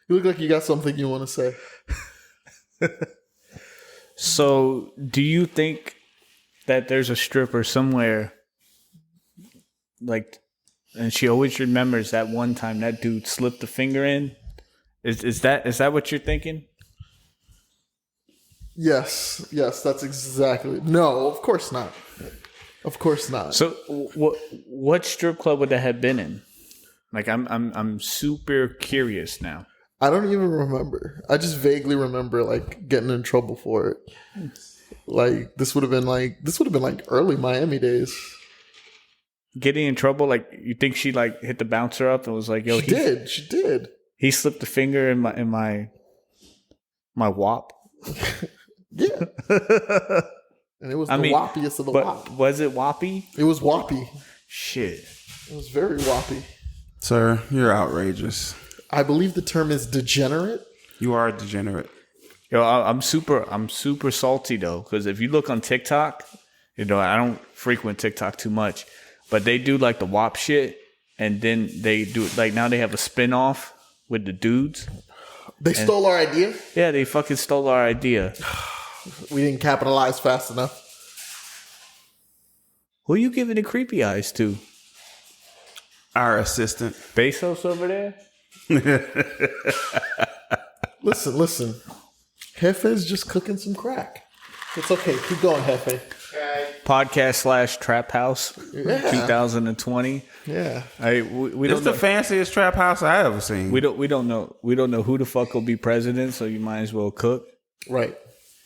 You look like you got something you want to say. So, do you think that there's a stripper somewhere, like, and she always remembers that one time that dude slipped the finger in? Is that what you're thinking? Yes, that's exactly. No, of course not. Of course not. So, what strip club would that have been in? Like, I'm super curious now. I don't even remember. I just vaguely remember like getting in trouble for it. Like this would have been like early Miami days. Getting in trouble? Like, you think she like hit the bouncer up and was like, "Yo, She did. He slipped a finger in my wop." Yeah. And it was whoppiest of the wop. Was it whoppy? It was whoppy. Shit. It was very whoppy. Sir, you're outrageous. I believe the term is degenerate. You are a degenerate. Yo, I'm super salty though, because if you look on TikTok, I don't frequent TikTok too much, but they do like the WAP shit, and then they do like now they have a spinoff with the dudes. They stole our idea. Yeah, they fucking stole our idea. We didn't capitalize fast enough. Who are you giving the creepy eyes to? Our assistant. Bezos over there? Listen. Hefe's just cooking some crack. It's okay. Keep going, Hefe. Podcast / Trap House 2020. Yeah. We It's don't the know. fanciest trap house I ever seen. We don't know who the fuck will be president, so you might as well cook. Right.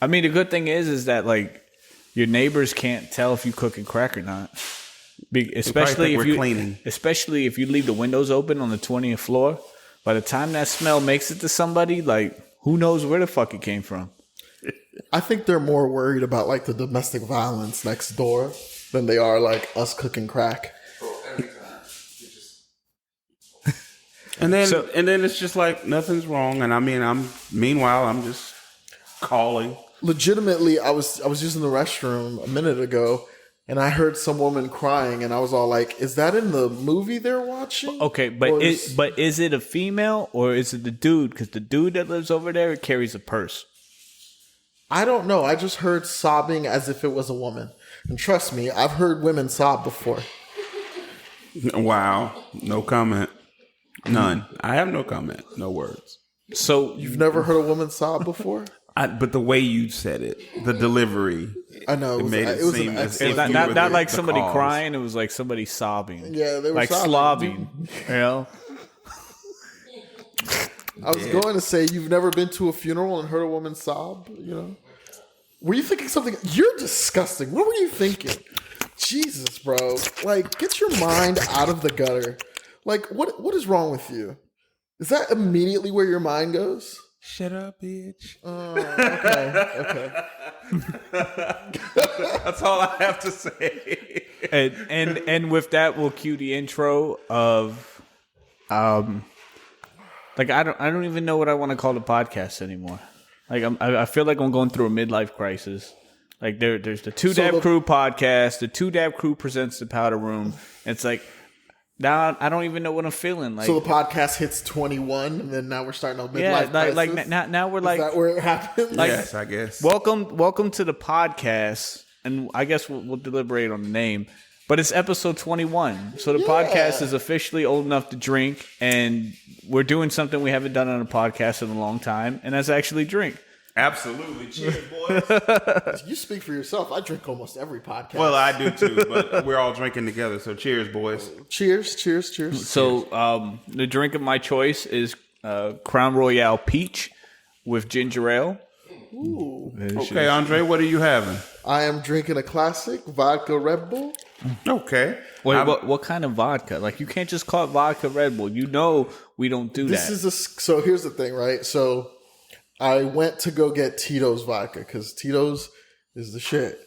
I mean, the good thing is that like your neighbors can't tell if you cooking crack or not. Especially if especially if you leave the windows open on the 20th floor. By the time that smell makes it to somebody, like who knows where the fuck it came from? I think they're more worried about like the domestic violence next door than they are like us cooking crack. And then it's just like nothing's wrong. And I mean, meanwhile I'm just calling. Legitimately, I was just in the restroom a minute ago, and I heard some woman crying, and I was all like, "Is that in the movie they're watching?" Okay, but is it a female or is it the dude? Because the dude that lives over there carries a purse. I don't know. I just heard sobbing as if it was a woman, and trust me, I've heard women sob before. Wow. No comment. None. I have no comment. No words. So You've never heard a woman sob before? But the way you said it, the delivery, I know it made it was seem an as excellent- if you were not like the somebody cause. crying. It was like somebody sobbing. Yeah, they were like sobbing. slobbing. I was going to say you've never been to a funeral and heard a woman sob. Were you thinking something? You're disgusting. What were you thinking? Jesus, bro. Like, get your mind out of the gutter. Like, what is wrong with you? Is that immediately where your mind goes? Shut up, bitch. Okay. That's all I have to say. And with that, we'll cue the intro of, like I don't even know what I want to call the podcast anymore. Like I feel like I'm going through a midlife crisis. Like there's the Two Dab Crew podcast. The Two Dab Crew presents the Powder Room. It's like now I don't even know what I'm feeling. Like So the podcast hits 21, and then now we're starting a midlife crisis? like now we're like, is that where it happens? like- Yes, I guess. welcome to the podcast, and I guess we'll deliberate on the name. But it's episode 21, so the podcast is officially old enough to drink, and we're doing something we haven't done on a podcast in a long time, and that's actually drink. Absolutely. Cheers, boys. You speak for yourself. I drink almost every podcast. Well, I do too, but we're all drinking together. So cheers, boys. Cheers. So the drink of my choice is Crown Royale Peach with ginger ale. Ooh. Okay, Andre, what are you having? I am drinking a classic vodka Red Bull. Okay. Wait, what kind of vodka? Like, you can't just call it vodka Red Bull. You know we don't do that. So here's the thing, right? So I went to go get Tito's vodka because Tito's is the shit.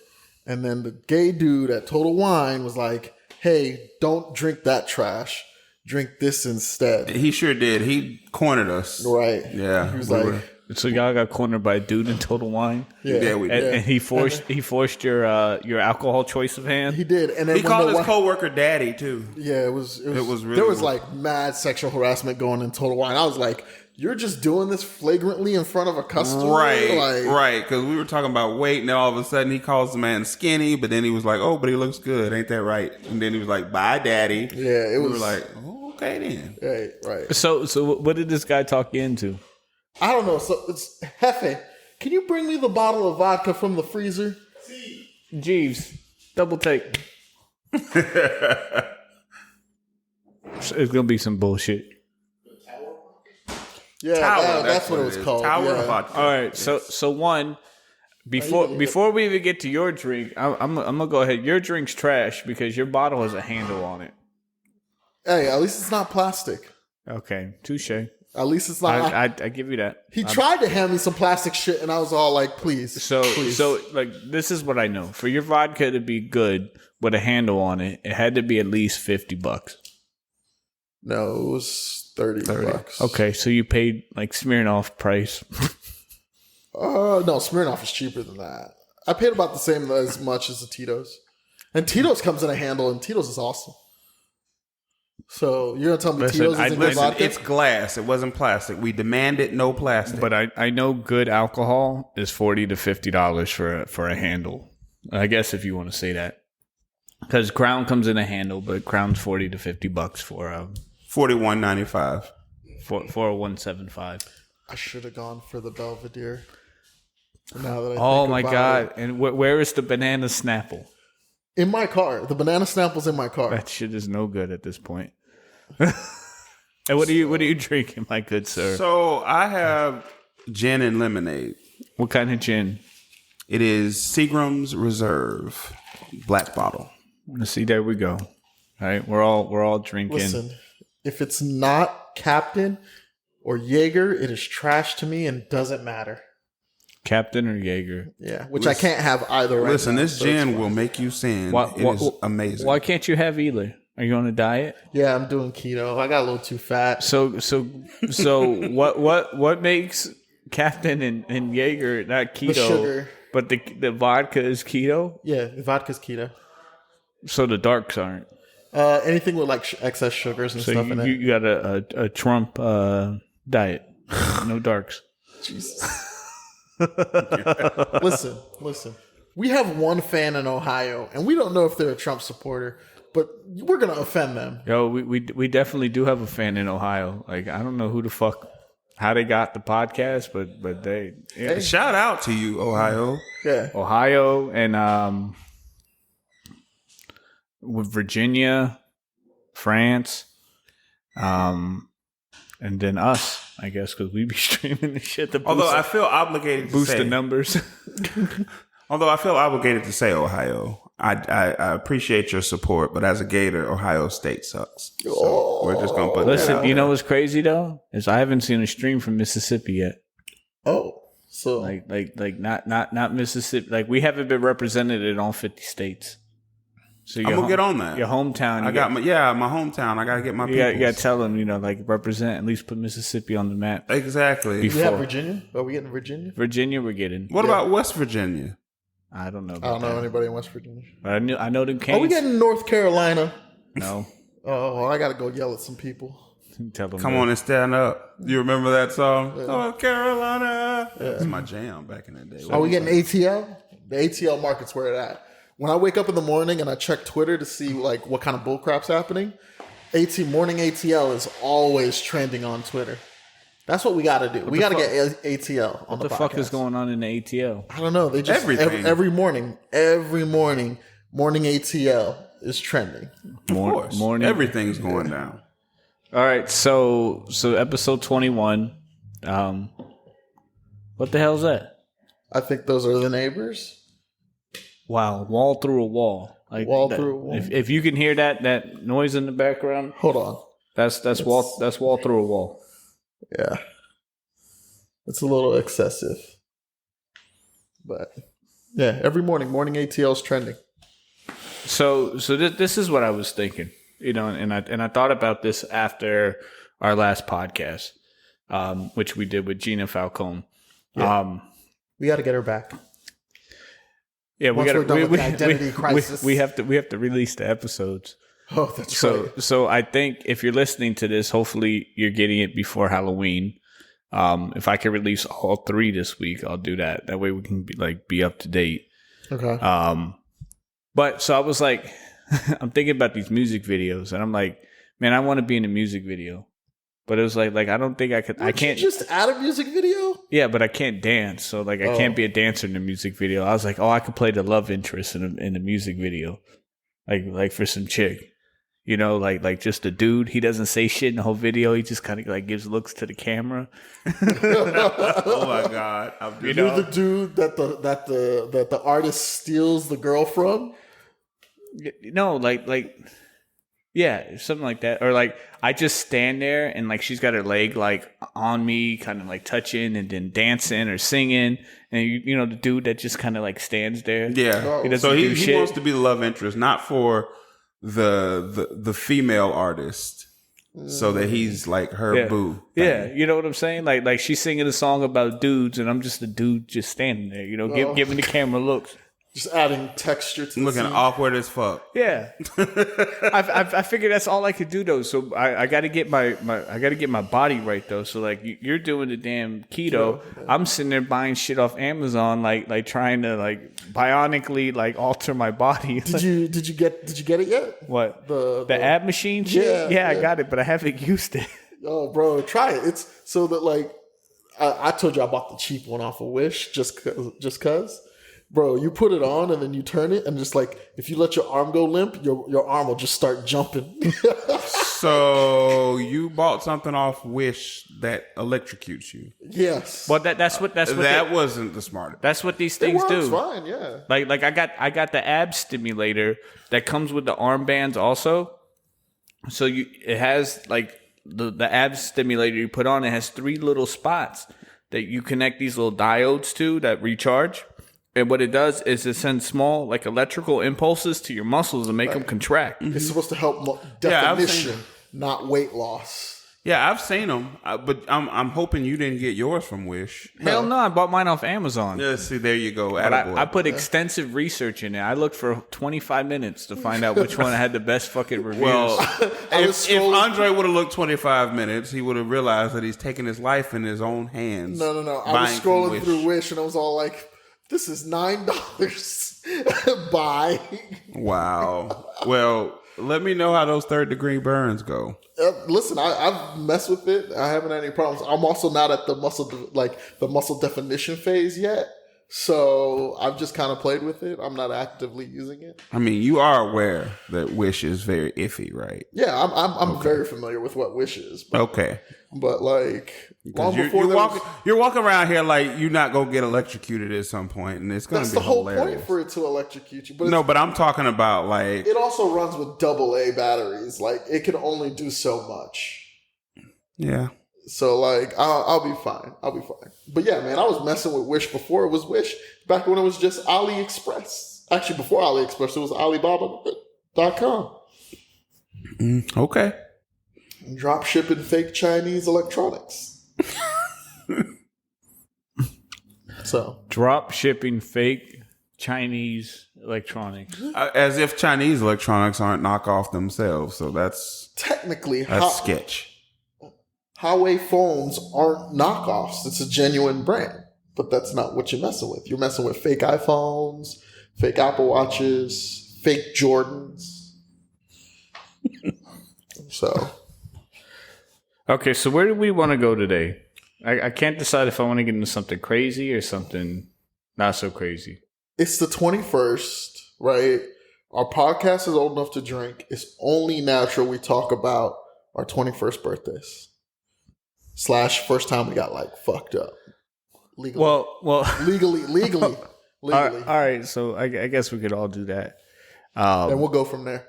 And then the gay dude at Total Wine was like, hey, don't drink that trash. Drink this instead. He sure did. He cornered us. Right. Yeah. He was we like, were- So y'all got cornered by a dude in Total Wine, Yeah, we did. and he forced your alcohol choice of hand. he did. And then He when called the his coworker daddy too. Yeah, it was really there was weird. like mad sexual harassment going in Total Wine. I was like, you're just doing this flagrantly in front of a customer, right? Because we were talking about weight, and then all of a sudden he calls the man skinny, but then he was like, "Oh, but he looks good, ain't that right?" And then he was like, "Bye, daddy." Yeah, we were like, oh, "Okay, then." Right. So what did this guy talk you into? I don't know. So it's Hefe. Can you bring me the bottle of vodka from the freezer? Jeeves, double take. It's gonna be some bullshit. Yeah, that's what it was called. Tower of vodka. All right, so one before we even get to your drink, I'm gonna go ahead. Your drink's trash because your bottle has a handle on it. Hey, at least it's not plastic. Okay, touche. At least it's not. I give you that. He tried to hand me some plastic shit, and I was all like, "Please." So please. like this is what I know. For your vodka to be good with a handle on it, it had to be at least $50. No, it was $30. Okay, so you paid like Smirnoff price. No, Smirnoff is cheaper than that. I paid about the same as much as the Tito's, and Tito's comes in a handle, and Tito's is awesome. So you're gonna tell me Tito's isn't good vodka? It's glass. It wasn't plastic. We demanded no plastic. But I know good alcohol is $40 to $50 for a handle. I guess if you want to say that, because Crown comes in a handle, but Crown's $40 to $50 for $41.95 for a 175. I should have gone for the Belvedere. Now that my god! And where is the banana Snapple? In my car. The banana Snapple's in my car. That shit is no good at this point. And what are you drinking, my good sir? So I have gin and lemonade. What kind of gin? It is Seagram's Reserve, black bottle. See, there we go. All right, we're all drinking. Listen, if it's not Captain or Jaeger, it is trash to me and doesn't matter. Captain or Jaeger? Yeah, which I can't have either right Listen, now, this gin will make you sin. It is amazing. Why can't you have either? Are you on a diet? Yeah, I'm doing keto. I got a little too fat. So what makes Captain and Jaeger not keto? The sugar. But the vodka is keto? Yeah, the vodka's keto. So the darks aren't. Anything with like excess sugars and stuff in it. You got a Trump diet. No darks. Jesus. Listen. We have one fan in Ohio, and we don't know if they're a Trump supporter, but we're gonna offend them. Yo, we definitely do have a fan in Ohio. Like, I don't know who the fuck, how they got the podcast, but they. Yeah. Hey, shout out to you, Ohio. Yeah, Ohio and with Virginia, France, and then us, I guess, because we be streaming the shit. Although I feel obligated to boost say, the numbers. Although I feel obligated to say Ohio. I appreciate your support, but as a Gator, Ohio State sucks. So we're just gonna put. Listen, that out you know there. what's crazy though is I haven't seen a stream from Mississippi yet. Oh, so like not Mississippi. Like, we haven't been represented in all 50 states. So I'm gonna get on that. Your hometown. my hometown. I gotta get my. You gotta tell them, like, represent, at least put Mississippi on the map. Exactly. we have Virginia. Are we getting Virginia? Virginia, we're getting. What about West Virginia? I don't know. I don't know anybody in West Virginia. But I know them Canes. Are we getting North Carolina? No. Oh, I gotta go yell at some people. Tell them. Come on and stand up. You remember that song? Yeah. North Carolina. Yeah. That's my jam back in the day. Are we getting ATL? The ATL market's where it at. When I wake up in the morning and I check Twitter to see like what kind of bullcrap's happening, morning ATL is always trending on Twitter. That's what we got to do. We got to get ATL on the podcast. What the fuck is going on in the ATL? I don't know. They just every morning, morning ATL is trending. Of course, morning, everything's going down. All right, so episode 21. What the hell is that? I think those are the neighbors. Wow, wall through a wall. Like wall through a wall. If you can hear that noise in the background, hold on. That's wall through a wall. Yeah, it's a little excessive, but yeah, every morning ATL is trending. So this is what I was thinking, and I thought about this after our last podcast, which we did with Gina Falcone. Yeah. We got to get her back. Yeah, we got identity crisis. We have to release the episodes. Oh, that's right. So I think if you're listening to this, hopefully you're getting it before Halloween. If I can release all 3 this week, I'll do that. That way we can be up to date. Okay. But so I was like, I'm thinking about these music videos, and I'm like, man, I want to be in a music video. But it was like I don't think I could. I can't just add a music video. Yeah, but I can't dance, so I can't be a dancer in a music video. I was like, I could play the love interest in a music video, like for some chick, like just a dude. He doesn't say shit in the whole video. He just kind of gives looks to the camera. Oh my god! You're the dude that the artist steals the girl from. No, yeah, something like that. Or I just stand there and she's got her leg on me, kind of touching and then dancing or singing. And the dude that just kind of stands there. Yeah. He doesn't do shit. He wants to be the love interest, not for the female artist. So that he's her boo. Yeah, you know what I'm saying? Like she's singing a song about dudes and I'm just a dude just standing there, giving the camera looks. Just adding texture to looking awkward as fuck. Yeah, I figured that's all I could do though. So I got to get my body right though. So you're doing the damn keto. I'm sitting there buying shit off Amazon, trying to bionically alter my body. Did you get it yet? What the ab machine shit? Yeah, I got it, but I haven't used it. Oh, bro, try it. It's so that I told you I bought the cheap one off of Wish just cause. Bro, you put it on and then you turn it and just if you let your arm go limp, your arm will just start jumping. So you bought something off Wish that electrocutes you? Yes. Well, that's what wasn't the smartest. That's what these things do. It's fine, yeah. I got the ab stimulator that comes with the armbands also. So it has the ab stimulator you put on. It has 3 little spots that you connect these little diodes to that recharge. And what it does is it sends small, electrical impulses to your muscles and make them contract. Mm-hmm. It's supposed to help definition, not weight loss. Yeah, I've seen them, but I'm hoping you didn't get yours from Wish. Hell no, I bought mine off Amazon. Yeah, see, there you go. I put extensive research in it. I looked for 25 minutes to find out which one had the best fucking reviews. Well, if Andre would have looked 25 minutes, he would have realized that he's taking his life in his own hands. No. I was scrolling through Wish and I was all like, this is $9. Bye. Wow. Well, let me know how those 3rd-degree burns go. Listen, I've messed with it. I haven't had any problems. I'm also not at the muscle definition phase yet. So I've just kind of played with it. I'm not actively using it. I mean, you are aware that Wish is very iffy, right? Yeah, I'm very familiar with what Wish is. But, okay. But long you're walking around here you're not gonna get electrocuted at some point, and it's gonna be hilarious. That's the whole point for it to electrocute you. But I'm talking about it also runs with AA batteries. It can only do so much. Yeah. So I'll be fine. But yeah, man, I was messing with Wish before it was Wish. Back when it was just AliExpress. Actually, before AliExpress, it was Alibaba.com. Okay. Drop shipping fake Chinese electronics. So drop shipping fake Chinese electronics. As if Chinese electronics aren't knockoff themselves. So that's technically sketch. Huawei phones aren't knockoffs. It's a genuine brand. But that's not what you're messing with. You're messing with fake iPhones, fake Apple Watches, fake Jordans. So. Okay, so where do we want to go today? I can't decide if I want to get into something crazy or something not so crazy. It's the 21st, right? Our podcast is old enough to drink. It's only natural we talk about our 21st birthdays. / first time we got fucked up. Legally. Well. Legally. All right. So I guess we could all do that. And we'll go from there.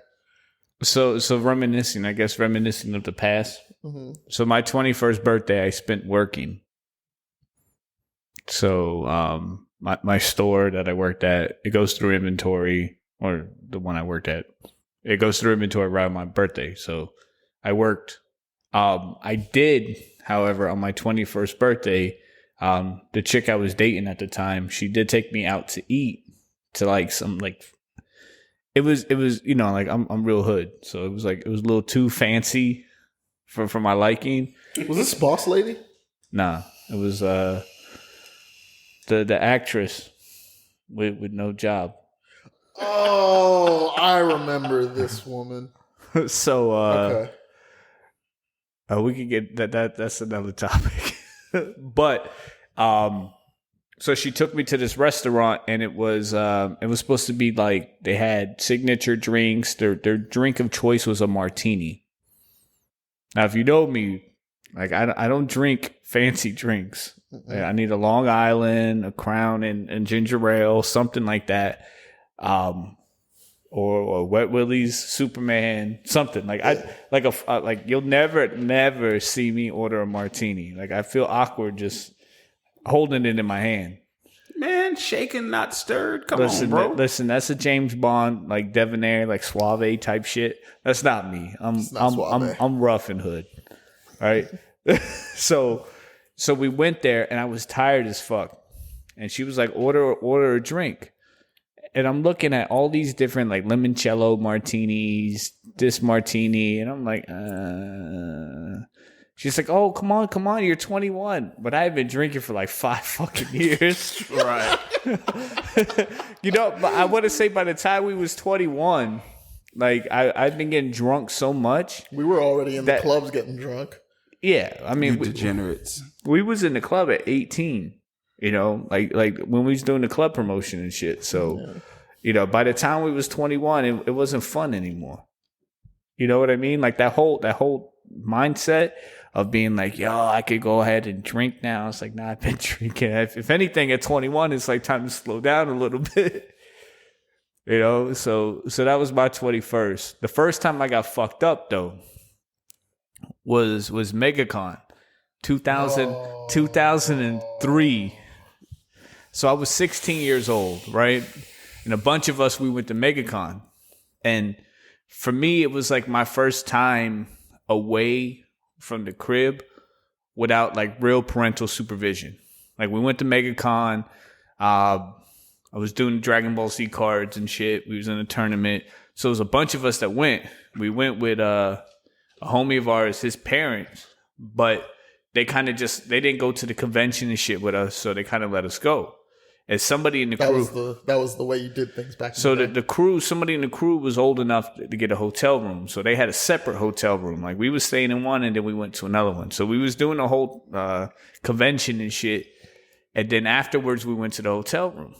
So reminiscing of the past. Mm-hmm. So my 21st birthday, I spent working. So my store that I worked at, it goes through inventory, or the one I worked at, it goes through inventory around my birthday. So I worked. I did, however, on my 21st birthday, the chick I was dating at the time, she did take me out to eat to it was I'm real hood, so it was a little too fancy for my liking. Was this Boss Lady? Nah. It was the actress with no job. Oh, I remember this woman. So Okay. we could get that's another topic. But so she took me to this restaurant, and it was supposed to be like they had signature drinks. Their drink of choice was a martini. Now, if you know me, like I don't drink fancy drinks. I need a Long Island, a Crown, and ginger ale, something like that. Or Wet Willie's, Superman, something like you'll never see me order a martini. Like I feel awkward just holding it in my hand. Man, shaken, not stirred. Come on, bro. Listen, that's a James Bond, like debonair, like suave type shit. That's not me. I'm rough and hood. All right. So we went there, and I was tired as fuck. And she was like, order a drink. And I'm looking at all these different like limoncello martinis, this martini, and I'm like, She's like, oh, come on, you're 21. But I've been drinking for like 5 fucking years. Right. But I want to say by the time we was 21, like I've been getting drunk so much. We were already in the clubs getting drunk. Yeah. I mean, degenerates. We was in the club at 18. Like when we was doing the club promotion and shit. So, by the time we was 21, it wasn't fun anymore. You know what I mean? Like that whole mindset of being like, yo, I could go ahead and drink now. It's like, nah, I've been drinking. If anything, at 21, it's like time to slow down a little bit. So that was my 21st. The first time I got fucked up though was MegaCon 2003. So I was 16 years old, right? And a bunch of us, we went to MegaCon. And for me, it was like my first time away from the crib without like real parental supervision. Like we went to MegaCon. I was doing Dragon Ball Z cards and shit. We was in a tournament. So it was a bunch of us that went. We went with a homie of ours, his parents, but they kind of they didn't go to the convention and shit with us. So they kind of let us go. As somebody in the crew, that was the way you did things back then. So the crew, somebody in the crew was old enough to get a hotel room. So they had a separate hotel room. Like we was staying in one and then we went to another one. So we was doing the whole convention and shit. And then afterwards we went to the hotel room.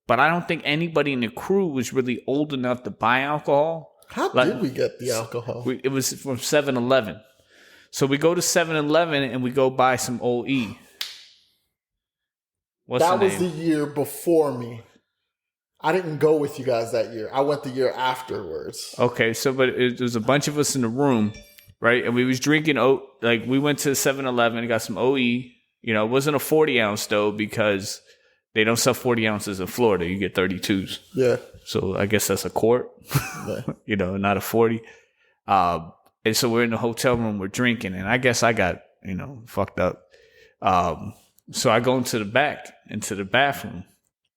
But I don't think anybody in the crew was really old enough to buy alcohol. How did we get the alcohol? It was from 7-Eleven. So we go to 7-Eleven and we go buy some OE. That was the year before me. I didn't go with you guys that year. I went the year afterwards. Okay, so but it was a bunch of us in the room, right? And we was drinking like we went to 7-Eleven and got some OE. It wasn't a 40-ounce though because they don't sell 40 ounces in Florida. You get 32s. Yeah. So I guess that's a quart. Yeah. Not a 40. And so we're in the hotel room, we're drinking, and I guess I got fucked up. So I go into the bathroom.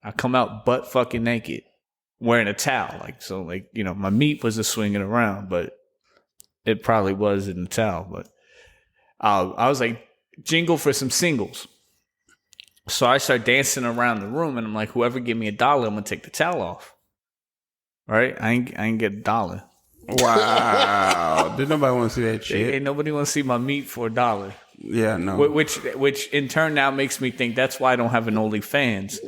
I come out butt fucking naked, wearing a towel. My meat wasn't swinging around, but it probably was in the towel. But I was like, jingle for some singles. So I start dancing around the room, and I'm like, whoever give me $1, I'm gonna take the towel off. All right, I ain't get $1. Wow! Did nobody want to see that shit? Ain't nobody want to see my meat for $1. Yeah, no. Which in turn now makes me think that's why I don't have an OnlyFans,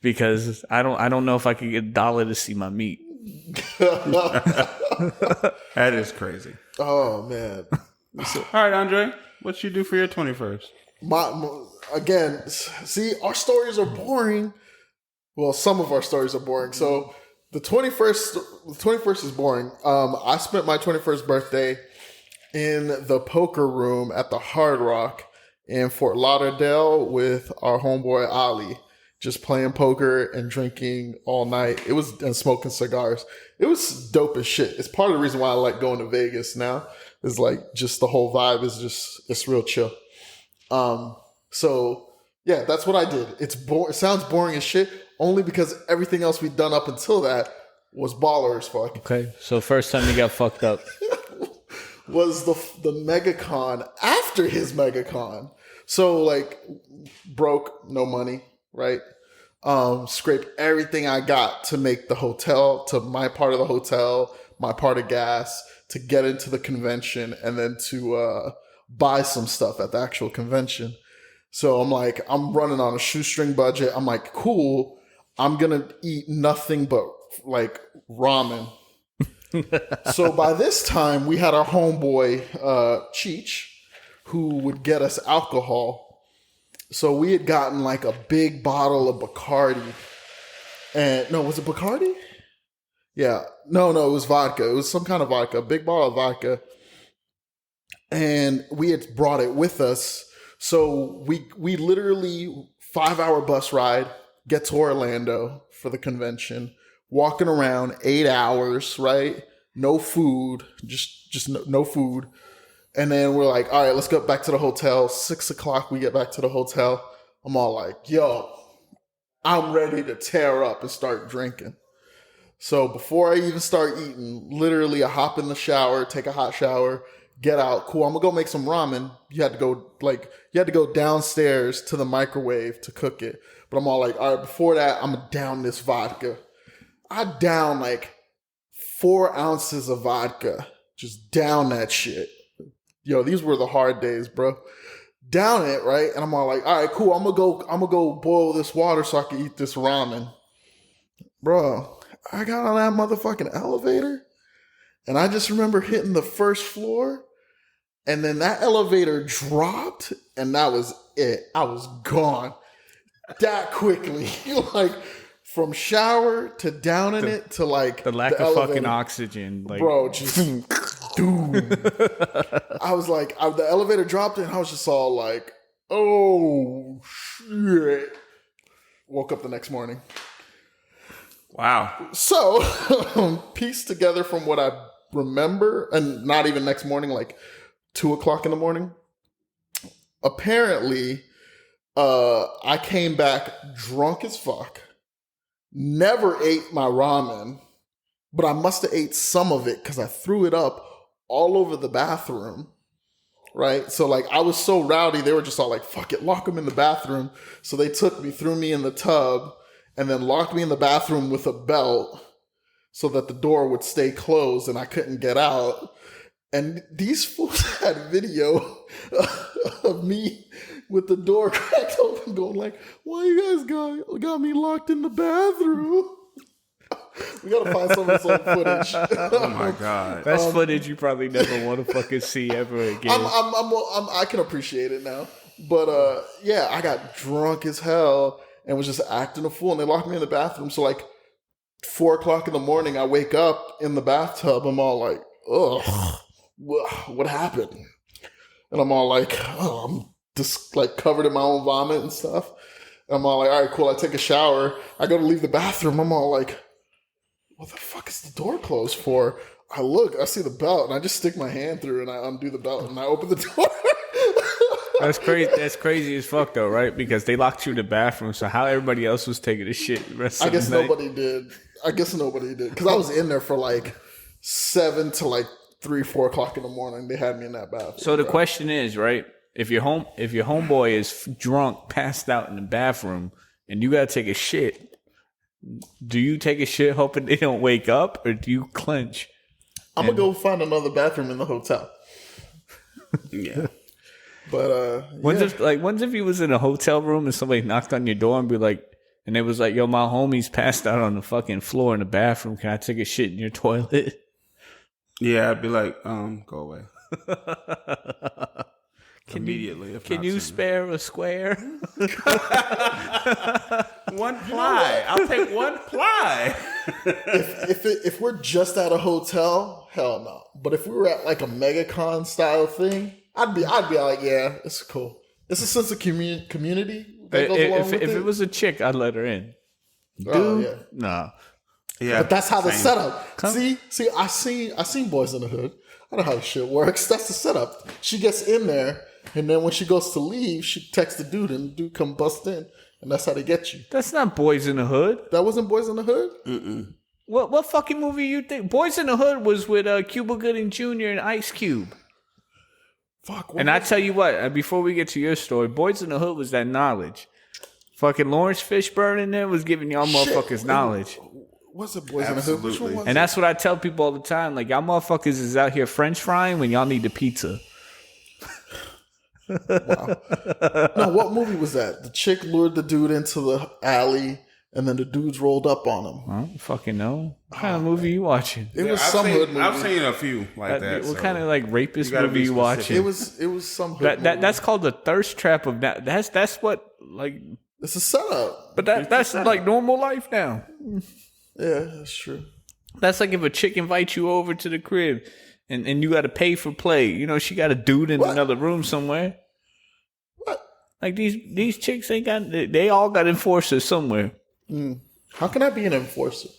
because I don't know if I could get $1 to see my meat. That is crazy. Oh man! All right, Andre, what you do for your 21st? Again, see, our stories are boring. Well, some of our stories are boring. So the 21st is boring. I spent my 21st birthday in the poker room at the Hard Rock in Fort Lauderdale with our homeboy Ali, just playing poker and drinking all night. And smoking cigars. It was dope as shit. It's part of the reason why I like going to Vegas now. Is like just the whole vibe is it's real chill. So yeah, that's what I did. It sounds boring as shit, only because everything else we'd done up until that was baller as fuck. Okay, so first time you got fucked up. was the MegaCon after his MegaCon. So like broke, no money, right? Scraped everything I got to make the hotel, to my part of the hotel, my part of gas, to get into the convention, and then to buy some stuff at the actual convention. So I'm like, I'm running on a shoestring budget. I'm like, cool, I'm going to eat nothing but like ramen. So by this time, we had our homeboy, Cheech, who would get us alcohol. So we had gotten like a big bottle of Bacardi. And no, was it Bacardi? Yeah. No, it was vodka. It was some kind of vodka, a big bottle of vodka. And we had brought it with us. So we literally 5-hour bus ride, get to Orlando for the convention, walking around 8 hours, right? No food, just no food. And then we're like, all right, let's go back to the hotel. 6:00, we get back to the hotel. I'm all like, yo, I'm ready to tear up and start drinking. So before I even start eating, literally I hop in the shower, take a hot shower, get out. Cool, I'm gonna go make some ramen. You had to go downstairs to the microwave to cook it. But I'm all like, all right, before that, I'm gonna down this vodka. I down like 4 ounces of vodka. Just down that shit. Yo, these were the hard days, bro. Down it, right? And I'm all like, all right, cool. I'm gonna go boil this water so I can eat this ramen. Bro, I got on that motherfucking elevator, and I just remember hitting the first floor, and then that elevator dropped, and that was it. I was gone that quickly. Like, from shower to downing it to like the lack of fucking oxygen, like, bro, just dude. I was like, the elevator dropped and I was just all like, oh shit. Woke up the next morning. Wow. So pieced together from what I remember, and not even next morning, like 2:00 in the morning. Apparently, I came back drunk as fuck. Never ate my ramen, but I must have ate some of it because I threw it up all over the bathroom, right? So like I was so rowdy, they were just all like, fuck it, lock him in the bathroom. So they took me, threw me in the tub, and then locked me in the bathroom with a belt so that the door would stay closed and I couldn't get out. And these fools had video of me with the door cracked open going like, why you guys got me locked in the bathroom? We gotta find some of this old footage. Oh my God. That's footage you probably never want to fucking see ever again. I can appreciate it now. But yeah, I got drunk as hell and was just acting a fool, and they locked me in the bathroom. So like 4:00 in the morning, I wake up in the bathtub. I'm all like, ugh, what happened? And I'm all like, oh, I'm just like covered in my own vomit and stuff. And I'm all like, all right, cool. I take a shower. I go to leave the bathroom. I'm all like, what the fuck is the door closed for? I look, I see the belt, and I just stick my hand through and I undo the belt and I open the door. That's crazy. That's crazy as fuck, though, right? Because they locked you in the bathroom. So how everybody else was taking a shit? I guess nobody did. Because I was in there for like 7 to like 3-4 o'clock in the morning. They had me in that bathroom. So the question is, right? If your homeboy is drunk, passed out in the bathroom, and you gotta take a shit, do you take a shit hoping they don't wake up, or do you clench? I'm gonna go find another bathroom in the hotel. Yeah. But when's if you was in a hotel room and somebody knocked on your door and be like, and it was like, yo, my homie's passed out on the fucking floor in the bathroom. Can I take a shit in your toilet? Yeah, I'd be like, go away. Immediately. Can you spare a square? One ply. I'll take one ply. if we're just at a hotel, hell no. But if we were at like a MegaCon style thing, I'd be like, yeah, it's cool. It's a sense of community that goes along with it. If it was a chick, I'd let her in. Dude, yeah. Nah. Yeah, but that's how the setup. See, I seen Boys in the Hood. I know how the shit works. That's the setup. She gets in there, and then when she goes to leave, she texts the dude, and the dude come bust in, and that's how they get you. That's not Boys in the Hood. That wasn't Boys in the Hood? What fucking movie you think? Boys in the Hood was with Cuba Gooding Jr. and Ice Cube. Fuck. And I tell you what, before we get to your story, Boys in the Hood was that knowledge. Fucking Lawrence Fishburne in there was giving y'all motherfuckers knowledge. What's it, Boys in the Hood? Which one was and that's what I tell people all the time. Like, y'all motherfuckers is out here French frying when y'all need the pizza. Wow. No, what movie was that? The chick lured the dude into the alley, and then the dudes rolled up on him. I don't fucking know. What kind of movie you watching? It was some hood movie. I've seen a few like that. What kind of like rapist movie you watching? It was some hood movie. That's called the thirst trap of that. That's what like. It's a setup. But that's like normal life now. Yeah, that's true. That's like if a chick invites you over to the crib and you got to pay for play. You know, she got a dude in another room somewhere. What? Like these chicks ain't got. They all got enforcers somewhere. How can I be an enforcer?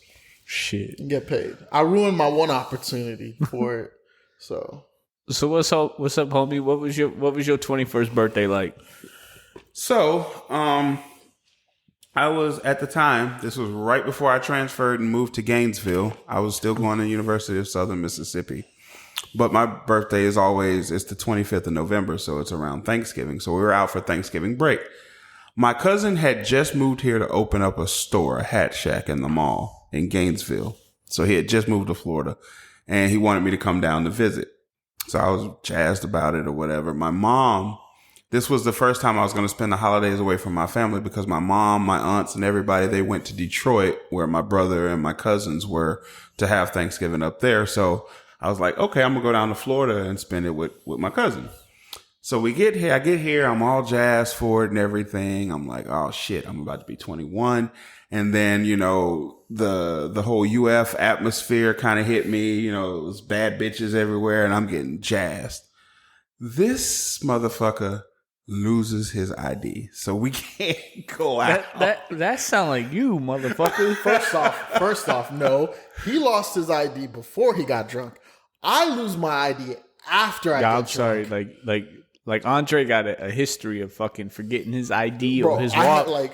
Shit. And get paid. I ruined my one opportunity for it. So what's up, homie? What was your 21st birthday like? So, I was at the time, this was right before I transferred and moved to Gainesville. I was still going to University of Southern Mississippi. But my birthday it's the 25th of November, so it's around Thanksgiving. So we were out for Thanksgiving break. My cousin had just moved here to open up a store, a hat shack in the mall in Gainesville. So he had just moved to Florida and he wanted me to come down to visit. So I was jazzed about it or whatever. My mom, this was the first time I was going to spend the holidays away from my family because my mom, my aunts, and everybody, they went to Detroit where my brother and my cousins were to have Thanksgiving up there. So I was like, okay, I'm going to go down to Florida and spend it with my cousin. So I get here, I'm all jazzed for it and everything. I'm like, oh shit, I'm about to be 21. And then, you know, the whole UF atmosphere kind of hit me, you know, it was bad bitches everywhere and I'm getting jazzed. This motherfucker loses his ID. So we can't go out. That sound like you, motherfucker. First off, no. He lost his ID before he got drunk. I lose my ID after I get drunk. I'm sorry, like Andre got a history of fucking forgetting his ID Bro,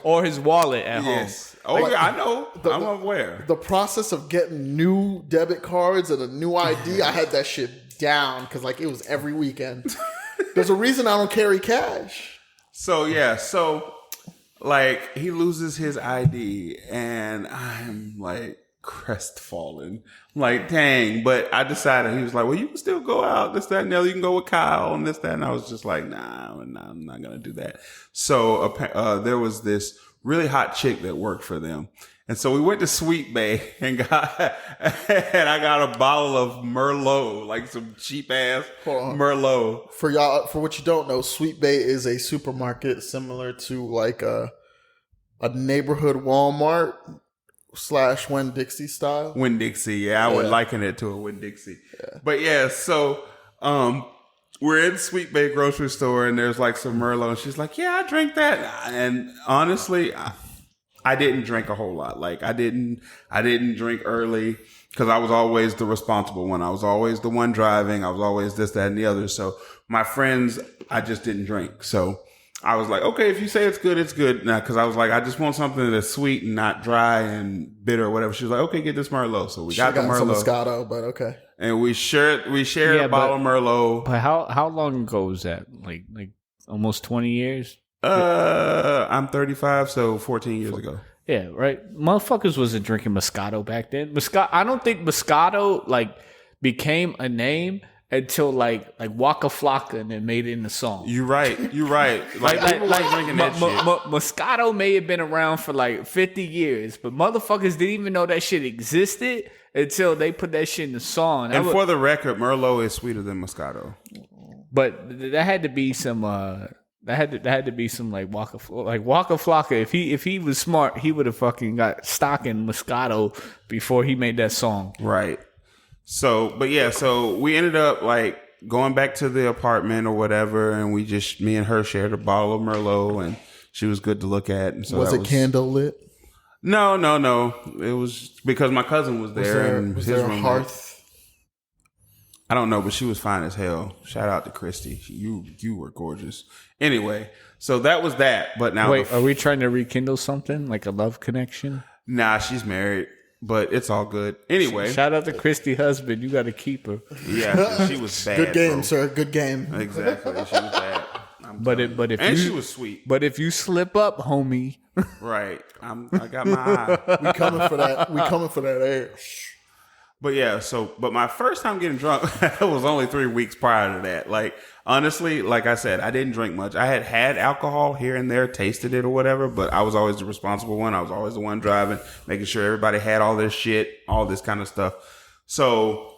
or his wallet at home. Oh yeah, I know. I'm aware. The process of getting new debit cards and a new ID, I had that shit down because like it was every weekend. There's a reason I don't carry cash. So like he loses his ID and I'm like crestfallen. I'm like, dang, but I decided, he was like, well, you can still go out, this, that, and the other. You can go with Kyle and this, that. And I was just like, nah, I'm not going to do that. So there was this really hot chick that worked for them. And so we went to Sweet Bay and I got a bottle of Merlot, like some cheap ass Merlot. For y'all, for what you don't know, Sweet Bay is a supermarket similar to like a neighborhood Walmart / Winn-Dixie style. Winn-Dixie, yeah. I would liken it to a Winn-Dixie. Yeah. But yeah, so we're in Sweet Bay grocery store and there's like some Merlot. And she's like, yeah, I drink that. And honestly, I didn't drink a whole lot. Like I didn't drink early because I was always the responsible one. I was always the one driving. I was always this, that, and the other. So my friends, I just didn't drink. So I was like, okay, if you say it's good, it's good. Now, because I was like, I just want something that's sweet and not dry and bitter or whatever. She was like, okay, get this Merlot. So we got the Merlot. Some Moscato, but okay. And we shared a bottle of Merlot. But how long ago was that? Like almost 20 years? I'm 35, so 14 years ago. Yeah, right. Motherfuckers wasn't drinking Moscato back then. I don't think Moscato like became a name until like Waka Flocka and then made it in the song. You're right. Like people like drinking that shit. Moscato may have been around for like 50 years, but motherfuckers didn't even know that shit existed until they put that shit in the song. And for the record, Merlot is sweeter than Moscato. But there had to be some That had to be some like Waka Flocka. If he was smart, he would have fucking got stock in Moscato before he made that song. Right. So we ended up like going back to the apartment or whatever, and me and her shared a bottle of Merlot, and she was good to look at. And so was it candle lit? No. It was because my cousin was there. Was there a hearth? I don't know, but she was fine as hell. Shout out to Christy. You were gorgeous. Anyway, so that was that. But now, wait, are we trying to rekindle something like a love connection? Nah, she's married. but it's all good. Anyway, shout out to Christy husband. You got to keep her. Yeah, she was bad. Good game, bro. sir. Good game. Exactly, she was bad. She was sweet. But if you slip up, homie, right? I got my eye. We coming for that. We coming for that ass. But yeah, but my first time getting drunk was only 3 weeks prior to that. Like, honestly, like I said, I didn't drink much. I had alcohol here and there, tasted it or whatever, but I was always the responsible one. I was always the one driving, making sure everybody had all this shit, all this kind of stuff. So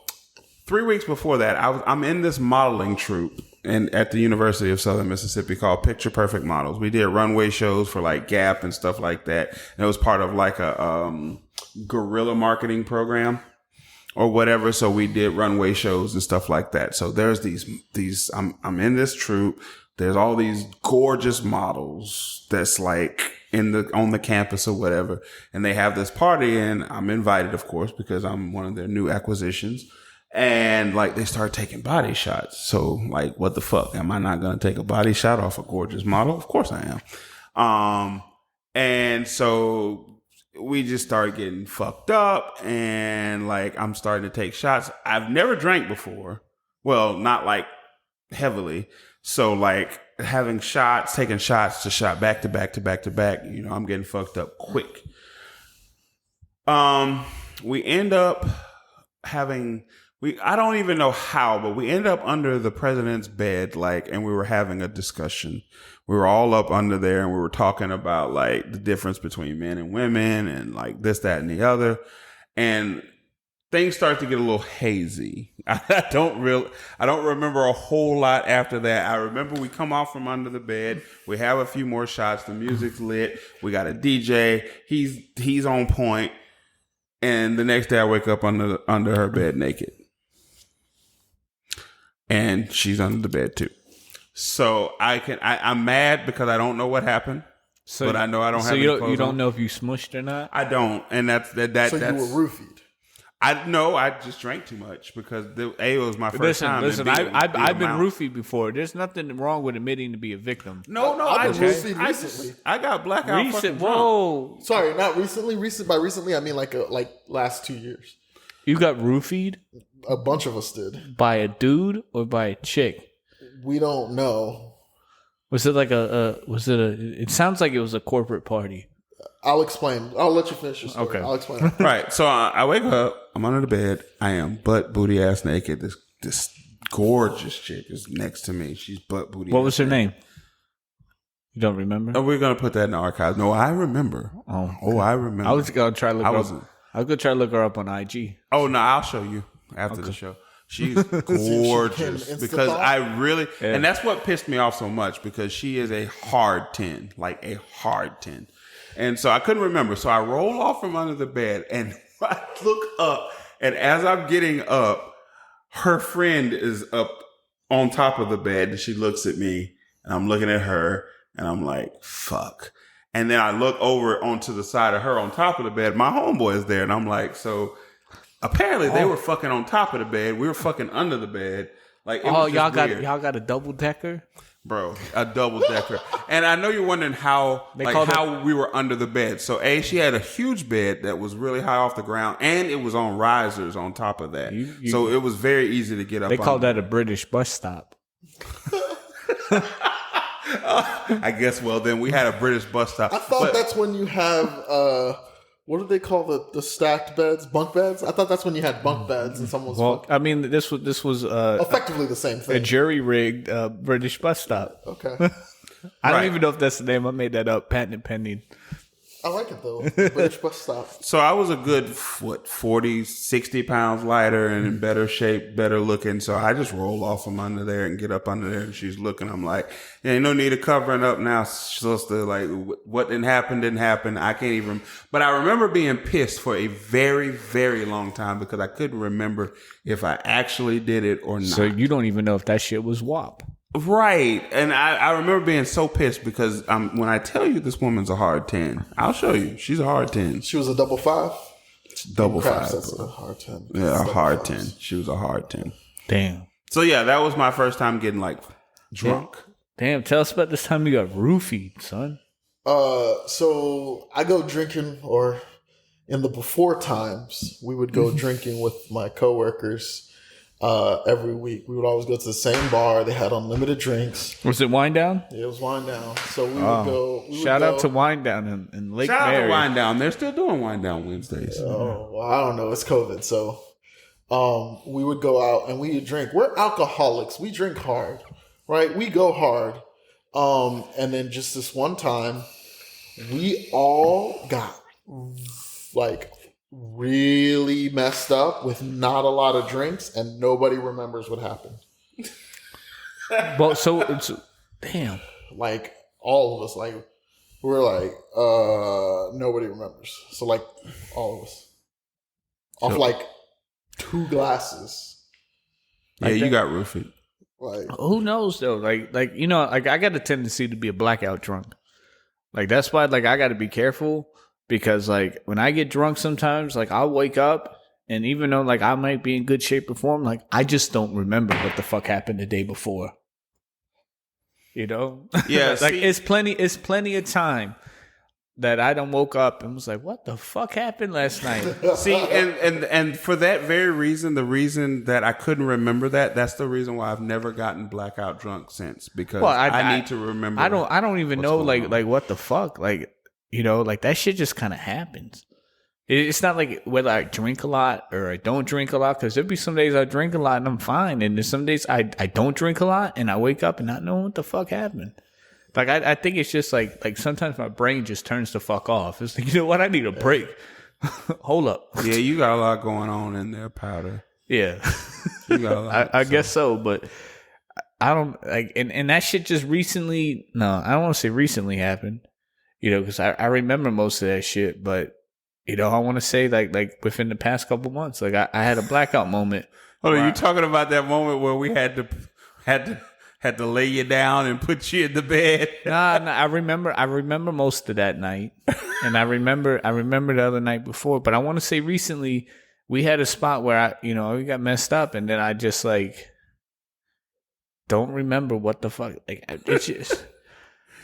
3 weeks before that, I'm in this modeling troupe at the University of Southern Mississippi called Picture Perfect Models. We did runway shows for like Gap and stuff like that. And it was part of like a guerrilla marketing program or whatever. So we did runway shows and stuff like that. So there's these, I'm in this troupe. There's all these gorgeous models that's like on the campus or whatever. And they have this party and I'm invited, of course, because I'm one of their new acquisitions. And like they start taking body shots. So like, what the fuck? Am I not going to take a body shot off a gorgeous model? Of course I am. And so we just started getting fucked up and like I'm starting to take shots. I've never drank before. Well, not like heavily. So like having shots, taking shots to shot back to back to back to back, you know, I'm getting fucked up quick. We end up having I don't even know how, but we ended up under the president's bed, like, and we were having a discussion. We were all up under there and we were talking about like the difference between men and women and like this, that, and the other. And things start to get a little hazy. I don't remember a whole lot after that. I remember we come off from under the bed. We have a few more shots. The music's lit. We got a DJ. He's on point. And the next day I wake up under her bed naked. And she's under the bed too. So I'm mad because I don't know what happened. But I know I don't have any clothes you don't on. know if you smushed or not? I don't. And that's So you were roofied. I just drank too much because it was my first time. Listen, I've been roofied before. There's nothing wrong with admitting to be a victim. No, I've been roofied recently. I got blackout. Whoa. Sorry, not recently. By recently, I mean like last 2 years. You got roofied? A bunch of us did. By a dude or by a chick? We don't know. Was it like it sounds like it was a corporate party. I'll explain. I'll let you finish your story. Okay. I'll explain. Right. So I wake up. I'm under the bed. I am butt booty ass naked. This gorgeous chick is next to me. She's butt booty. What was her name? You don't remember? Oh, we're gonna put that in the archives. No, I remember. Oh, I remember. I was gonna try to look her up. I was gonna try to look her up on IG. Oh no, I'll show you after the show. She's gorgeous because I really, and that's what pissed me off so much because she is a hard 10, like a hard 10. And so I couldn't remember. So I roll off from under the bed and I look up. And as I'm getting up, her friend is up on top of the bed. And she looks at me and I'm looking at her and I'm like, fuck. And then I look over onto the side of her on top of the bed. My homeboy is there. And I'm like, so apparently they were fucking on top of the bed. We were fucking under the bed. Like, y'all got a double decker? Bro, a double decker. And I know you're wondering how we were under the bed. So she had a huge bed that was really high off the ground and it was on risers on top of that. So it was very easy to get up. They call that a British bus stop. I guess, well, then we had a British bus stop. I thought that's when you have, what do they call the stacked beds? Bunk beds? I thought that's when you had bunk beds and someone was fucking. I mean, this was effectively the same thing. A jury-rigged British bus stop. Okay. I don't even know if that's the name. I made that up. Patent pending. I like it, though. British bus stop. So I was a good, 40, 60 pounds lighter and in better shape, better looking. So I just roll off from under there and get up under there. And she's looking. I'm like, yeah, ain't no need of covering up now, sister. Like, what didn't happen. I can't even. But I remember being pissed for a very, very long time because I couldn't remember if I actually did it or not. So you don't even know if that shit was WAP. Right. And I remember being so pissed because when I tell you this woman's a hard 10, I'll show you. She's a hard 10. She was a double 5? Double 5. That's a hard 10. Yeah, a hard 10. She was a hard 10. Damn. So yeah, that was my first time getting like drunk. Damn, tell us about this time you got roofied, son. So I go drinking or in the before times, we would go drinking with my coworkers every week. We would always go to the same bar. They had unlimited drinks. Was it Wine Down? Yeah, it was Wine Down. So we would go. Shout out to Wine Down in Lake Mary. Shout out to Wine Down. They're still doing Wine Down Wednesdays. Oh, well, I don't know. It's COVID. So we would go out and we would drink. We're alcoholics. We drink hard, right? We go hard. And then just this one time, we all got like really messed up with not a lot of drinks, and nobody remembers what happened. Well, so it's damn. Like all of us, like we're like nobody remembers. So like all of us off like 2 glasses. Yeah, you got roofied. Like who knows though? Like like I got a tendency to be a blackout drunk. Like that's why like I got to be careful. Because, like, when I get drunk sometimes, like, I'll wake up, and even though, like, I might be in good shape or form, like, I just don't remember what the fuck happened the day before. You know? Yeah. Like, it's plenty of time that I done woke up and was like, what the fuck happened last night? See, and for that very reason, the reason that I couldn't remember that's the reason why I've never gotten blackout drunk since. Because I need to remember. I don't even know, like, what the fuck? Like, you know, like that shit just kind of happens. It's not like whether I drink a lot or I don't drink a lot, because there'll be some days I drink a lot and I'm fine. And there's some days I don't drink a lot and I wake up and not knowing what the fuck happened. Like, I think it's just like sometimes my brain just turns the fuck off. It's like, you know what? I need a break. Hold up. Yeah, you got a lot going on in there, Powder. Yeah. You got a lot. I guess so, but I don't like, and that shit just recently, no, I don't want to say recently happened. You know, because I remember most of that shit, but you know, I want to say like within the past couple months, like I had a blackout moment. Hold on, you talking about that moment where we had to lay you down and put you in the bed? Nah, I remember most of that night, and I remember the other night before. But I want to say recently we had a spot where we got messed up, and then I just like don't remember what the fuck. Like it's just.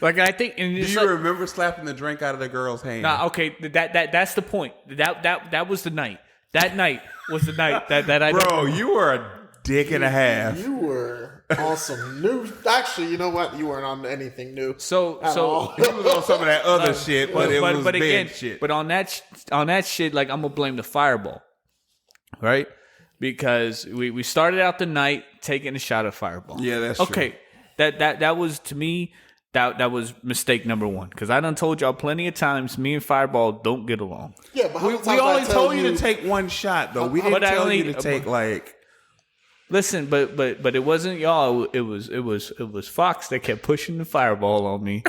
Like I think, and do you remember slapping the drink out of the girl's hand? Nah, okay, that's the point. That was the night. That night was the night that I. Bro, you were a dick and a half. You were awesome. New. Actually, you know what? You weren't on anything new. So you was on some of that other shit, but it was bad shit. But on that shit, like I'm gonna blame the Fireball, right? Because we started out the night taking a shot of Fireball. Yeah, that's okay. True. That was to me. That was mistake number 1, because I done told y'all plenty of times me and Fireball don't get along. Yeah, but we only told you to take one shot though. We didn't tell you to take like. Listen, but it wasn't y'all. It was Fox that kept pushing the Fireball on me.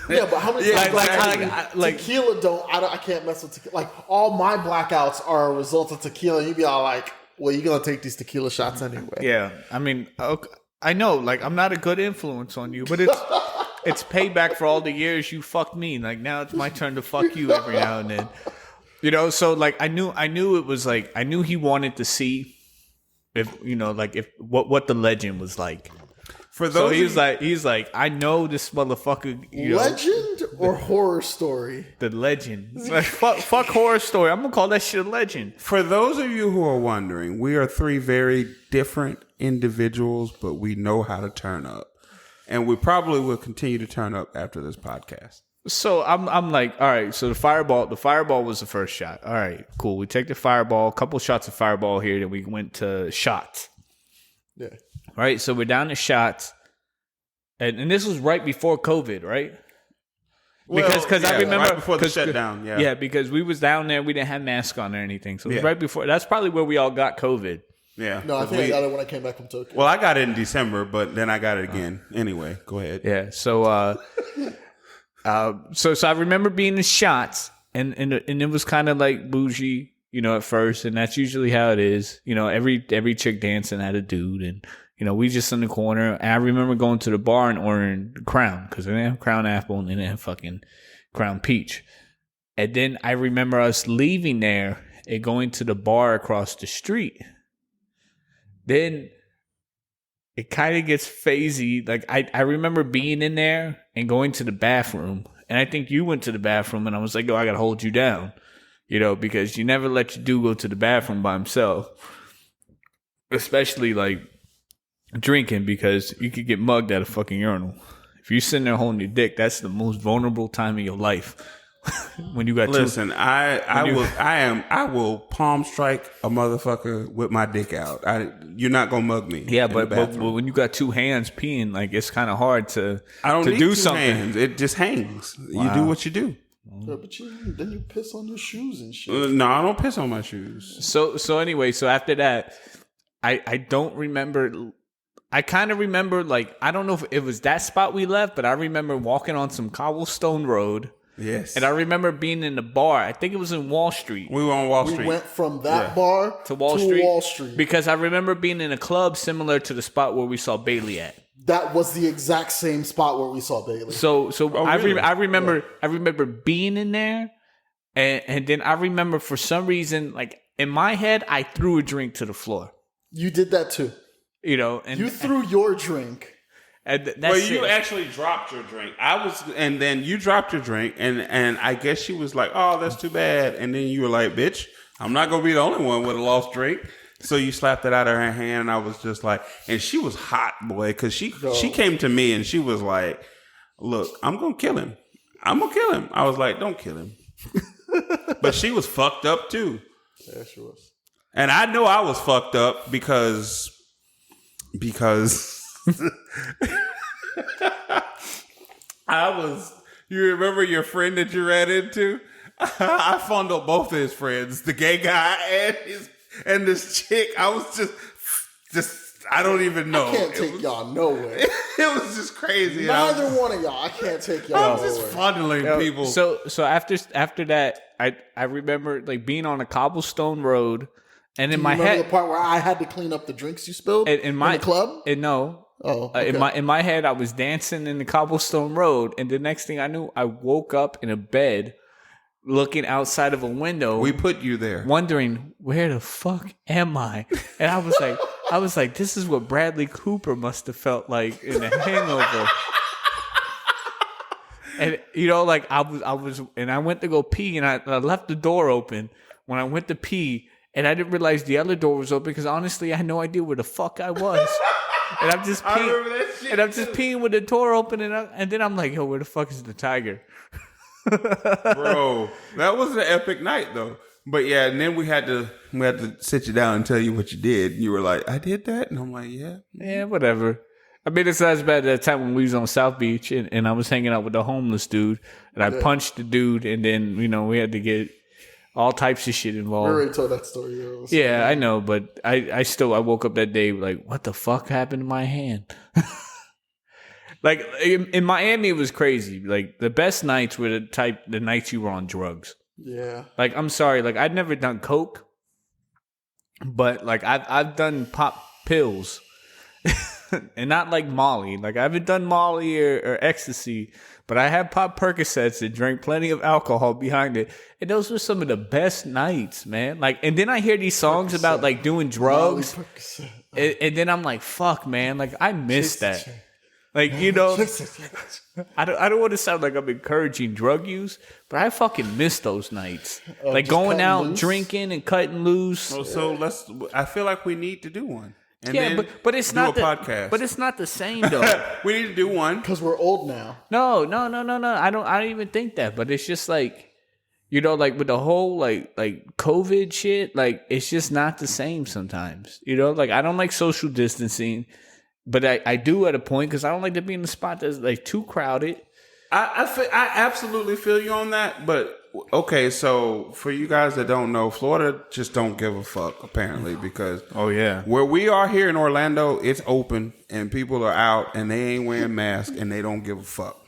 Yeah, but how many times like tequila I can't mess with tequila. Like all my blackouts are a result of tequila. You'd be all like, well, you're gonna take these tequila shots anyway. Yeah, I mean, okay, I know, like I'm not a good influence on you, but it's payback for all the years you fucked me. Like now it's my turn to fuck you every now and then. You know, so like I knew it was like I knew he wanted to see if what the legend was like. For those, so he's like I know this motherfucker. Legend or horror story? The legend. Like, fuck horror story. I'm gonna call that shit a legend. For those of you who are wondering, we are 3 very different individuals, but we know how to turn up. And we probably will continue to turn up after this podcast. So I'm like, all right, so the fireball was the first shot. All right, cool. We take the Fireball, a couple shots of Fireball here, then we went to shots. Yeah. Right, so we're down to shots. And this was right before COVID, right? Because I remember right before the shutdown, yeah. Yeah, because we was down there, we didn't have masks on or anything. So it was right before. That's probably where we all got COVID. Yeah. No, I think I got it when I came back from Tokyo. Well, I got it in December, but then I got it again. Anyway, go ahead. Yeah. So so I remember being in shots, and it was kind of like bougie, at first, and that's usually how it is. Every chick dancing had a dude, and we just in the corner. And I remember going to the bar and ordering Crown, because they didn't have Crown Apple and they didn't have fucking Crown Peach. And then I remember us leaving there and going to the bar across the street. Then it kind of gets phasey. Like I remember being in there and going to the bathroom, and I think you went to the bathroom, and I was like, "Oh, I gotta hold you down," You know, because you never let your dude go to the bathroom by himself, especially like drinking, because you could get mugged at a fucking urinal. If you're sitting there holding your dick, that's the most vulnerable time of your life. When you got I will palm strike a motherfucker with my dick out. You're not gonna mug me. Yeah, but when you got two hands peeing, like it's kind of hard to need do two something. Hands. It just hangs. Wow. You do what you do. Yeah, but then you piss on your shoes and shit. No, I don't piss on my shoes. So anyway, so after that, I don't remember. I kind of remember, like, I don't know if it was that spot we left, but I remember walking on some cobblestone road. Yes. And I remember being in the bar. I think it was in Wall Street. We were on Wall Street. We went from that bar to Wall Street. Because I remember being in a club similar to the spot where we saw Bailey at. That was the exact same spot where we saw Bailey. Really? I remember being in there, and then I remember for some reason, like in my head, I threw a drink to the floor. You did that too. You know, and you threw your drink. And you actually dropped your drink. And then you dropped your drink, and I guess she was like, "Oh, that's too bad." And then you were like, "Bitch, I'm not gonna be the only one with a lost drink." So you slapped it out of her hand, and I was just like, and she was hot, boy, because she came to me and she was like, "Look, I'm gonna kill him. I'm gonna kill him." I was like, "Don't kill him," but she was fucked up too. Yeah, she was. And I know I was fucked up because you remember your friend that you ran into? I fondled both of his friends, the gay guy and this chick. I was just I don't even know. I can't take y'all nowhere. It was just crazy. Neither one of y'all. I can't take y'all I was just fondling people. So after that, I remember like being on a cobblestone road. And in my head, the part where I had to clean up the drinks you spilled in the club. No. Oh, okay. In my head, I was dancing in the cobblestone road, and the next thing I knew, I woke up in a bed, looking outside of a window. We put you there, wondering where the fuck am I? And I was like, this is what Bradley Cooper must have felt like in The Hangover. And you know, like I was, and I went to go pee, and I left the door open when I went to pee. And I didn't realize the other door was open because honestly, I had no idea where the fuck I was. And I'm just peeing with the door open, and then I'm like, yo, where the fuck is the tiger? Bro, that was an epic night though. But yeah, and then we had to sit you down and tell you what you did. And you were like, I did that? And I'm like, yeah, whatever. I mean, it's not as bad as that time when we was on South Beach and I was hanging out with the homeless dude, and I punched the dude, and then we had to get all types of shit involved. We already told that story. Yeah, I know, but I woke up that day like, what the fuck happened to my hand? Like in Miami, it was crazy. Like the best nights were the nights you were on drugs. Yeah. Like I'm sorry, like I'd never done coke, but like I've done pop pills, and not like Molly. Like I haven't done Molly or ecstasy. But I had popped Percocets and drank plenty of alcohol behind it. And those were some of the best nights, man. Like, and then I hear these songs about like doing drugs. And then I'm like, fuck, man. Like, I miss that. Like, I don't want to sound like I'm encouraging drug use, but I fucking miss those nights. Like going out, loose, drinking and cutting loose. Well, so I feel like we need to do one. And yeah, but it's not podcast. But it's not the same though. We need to do one because we're old now. No. I don't even think that. But it's just like, like with the whole like COVID shit. Like it's just not the same sometimes. Like I don't like social distancing, but I do at a point because I don't like to be in a spot that's like too crowded. I absolutely feel you on that, but okay, so for you guys that don't know, Florida just don't give a fuck apparently because where we are here in Orlando, it's open and people are out and they ain't wearing masks and they don't give a fuck.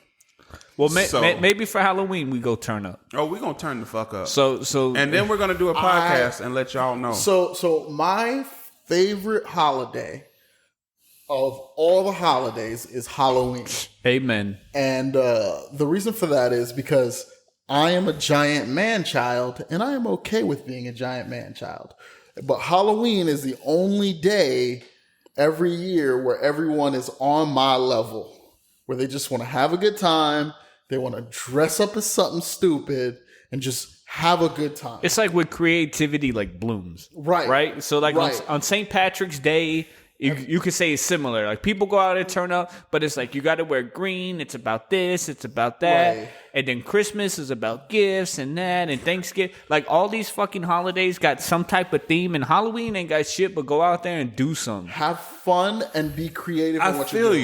Well, maybe for Halloween we go turn up. Oh, we gonna turn the fuck up. So and then we're gonna do a podcast and let y'all know. So my favorite holiday of all the holidays is Halloween. Amen. And the reason for that is because I am a giant man child, and I am okay with being a giant man child. But Halloween is the only day every year where everyone is on my level, where they just want to have a good time. They want to dress up as something stupid and just have a good time. It's like with creativity, like blooms. Right. So like on St. Patrick's Day, you could say it's similar. Like people go out and turn up, but it's like you got to wear green. It's about this. It's about that. Right. And then Christmas is about gifts and that. And Thanksgiving, like all these fucking holidays got some type of theme. And Halloween ain't got shit, but go out there and do something. Have fun and be creative. I feel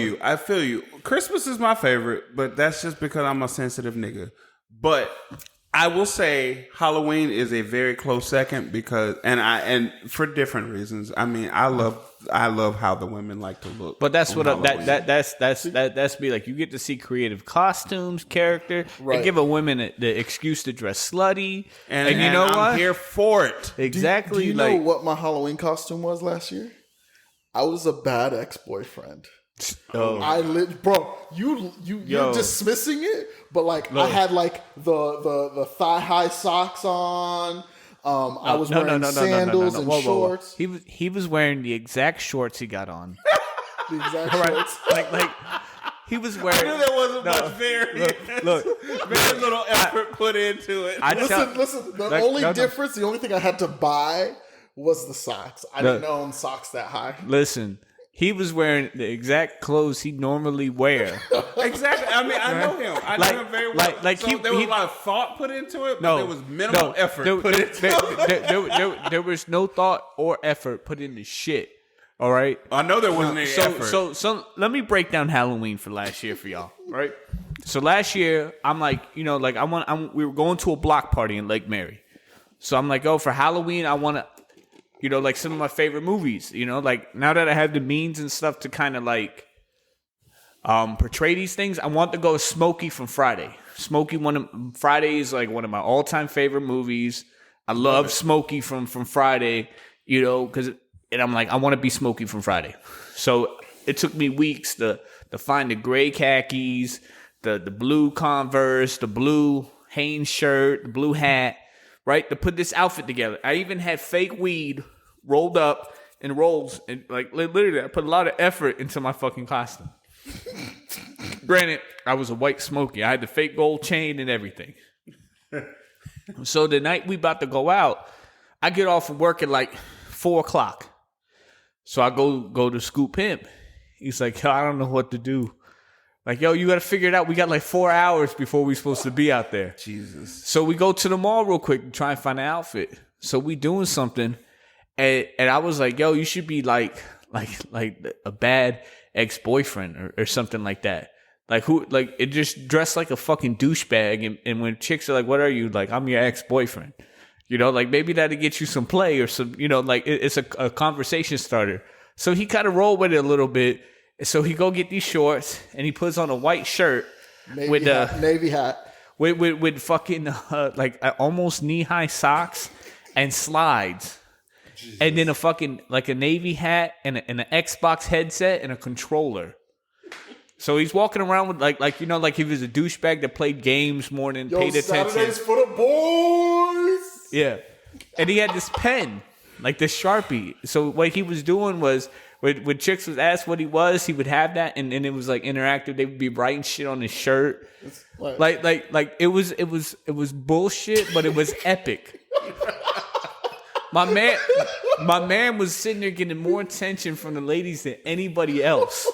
you. Christmas is my favorite, but that's just because I'm a sensitive nigga. But I will say Halloween is a very close second because, and for different reasons. I mean, I love how the women like to look. But that's what that's me. Like you get to see creative costumes, character, and give a woman the excuse to dress slutty. And you know what? I'm here for it. Exactly. Do you know what my Halloween costume was last year? I was a bad ex-boyfriend. Oh. Bro, you're dismissing it, but like I had like the thigh high socks on. I was wearing sandals and shorts. He was wearing the exact shorts he got on. The exact shorts. Like he was wearing. I knew there wasn't much variance. Look, very little effort put into it. Listen. The only thing I had to buy was the socks. I didn't own socks that high. Listen. He was wearing the exact clothes he normally wear. Exactly. I mean, I know him. I know him very well. There was a lot of thought put into it, but there was minimal effort put into it. There was no thought or effort put into shit. All right? I know there wasn't any effort. So let me break down Halloween for last year for y'all. Right? So last year, I'm like, we were going to a block party in Lake Mary. So I'm like, for Halloween, I want to... like some of my favorite movies, like now that I have the means and stuff to kind of like portray these things, I want to go Smokey from Friday. Friday is like one of my all-time favorite movies. I love Smokey from Friday, because I'm like, I want to be Smokey from Friday. So it took me weeks to find the gray khakis, the blue Converse, the blue Hanes shirt, the blue hat, right? To put this outfit together. I even had fake weed rolled up in rolls. And like literally, I put a lot of effort into my fucking costume. Granted, I was a white Smokey. I had the fake gold chain and everything. So the night we about to go out, I get off from work at like 4:00. So I go to Scoop Pimp. He's like, I don't know what to do. Like, you got to figure it out. We got like 4 hours before we're supposed to be out there. Jesus. So we go to the mall real quick to try and find an outfit. So we doing something. And I was like, you should be like a bad ex-boyfriend or something like that. Like it just dressed like a fucking douchebag. And when chicks are like, what are you? Like, I'm your ex-boyfriend. Like maybe that'll get you some play or some, like it's a conversation starter. So he kind of rolled with it a little bit. So he go get these shorts and he puts on a white shirt with a navy hat with fucking like almost knee-high socks and slides. Jesus. And then a fucking like a navy hat and an Xbox headset and a controller. So he's walking around with like he was a douchebag that played games more than paid attention. Saturdays for the boys. Yeah. And he had this pen, like this Sharpie. So what he was doing was when chicks was asked what he would have that, and it was like interactive. They would be writing shit on his shirt, like it was bullshit, but it was epic. My man was sitting there getting more attention from the ladies than anybody else,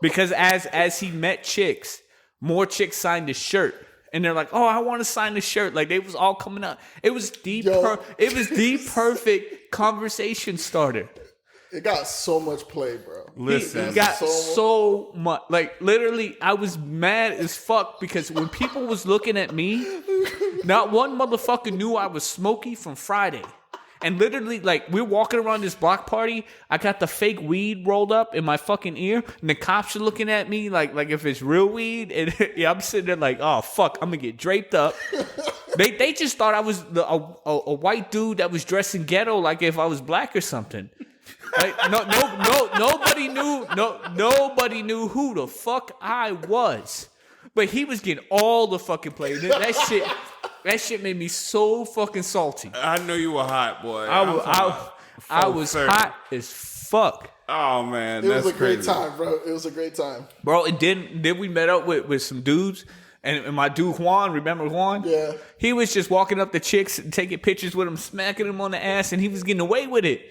because as he met chicks, more chicks signed his shirt. And they're like, I want to sign the shirt. Like they was all coming up. It was the perfect conversation starter. It got so much play, bro. Listen, he got so much. Like literally, I was mad as fuck because when people was looking at me, not one motherfucker knew I was Smokey from Friday. And literally, like, we're walking around this block party. I got the fake weed rolled up in my fucking ear. And the cops are looking at me like if it's real weed. And yeah, I'm sitting there like, oh, fuck, I'm going to get draped up. They just thought I was a white dude that was dressing ghetto like if I was black or something. Like, nobody knew who the fuck I was. But he was getting all the fucking play. That shit made me so fucking salty. I know you were hot, boy. I was hot as fuck. Oh man, it was a great time, bro. It was a great time, bro. And then we met up with some dudes, And my dude Juan, remember Juan? Yeah. He was just walking up to chicks and taking pictures with them, smacking them on the ass, and he was getting away with it.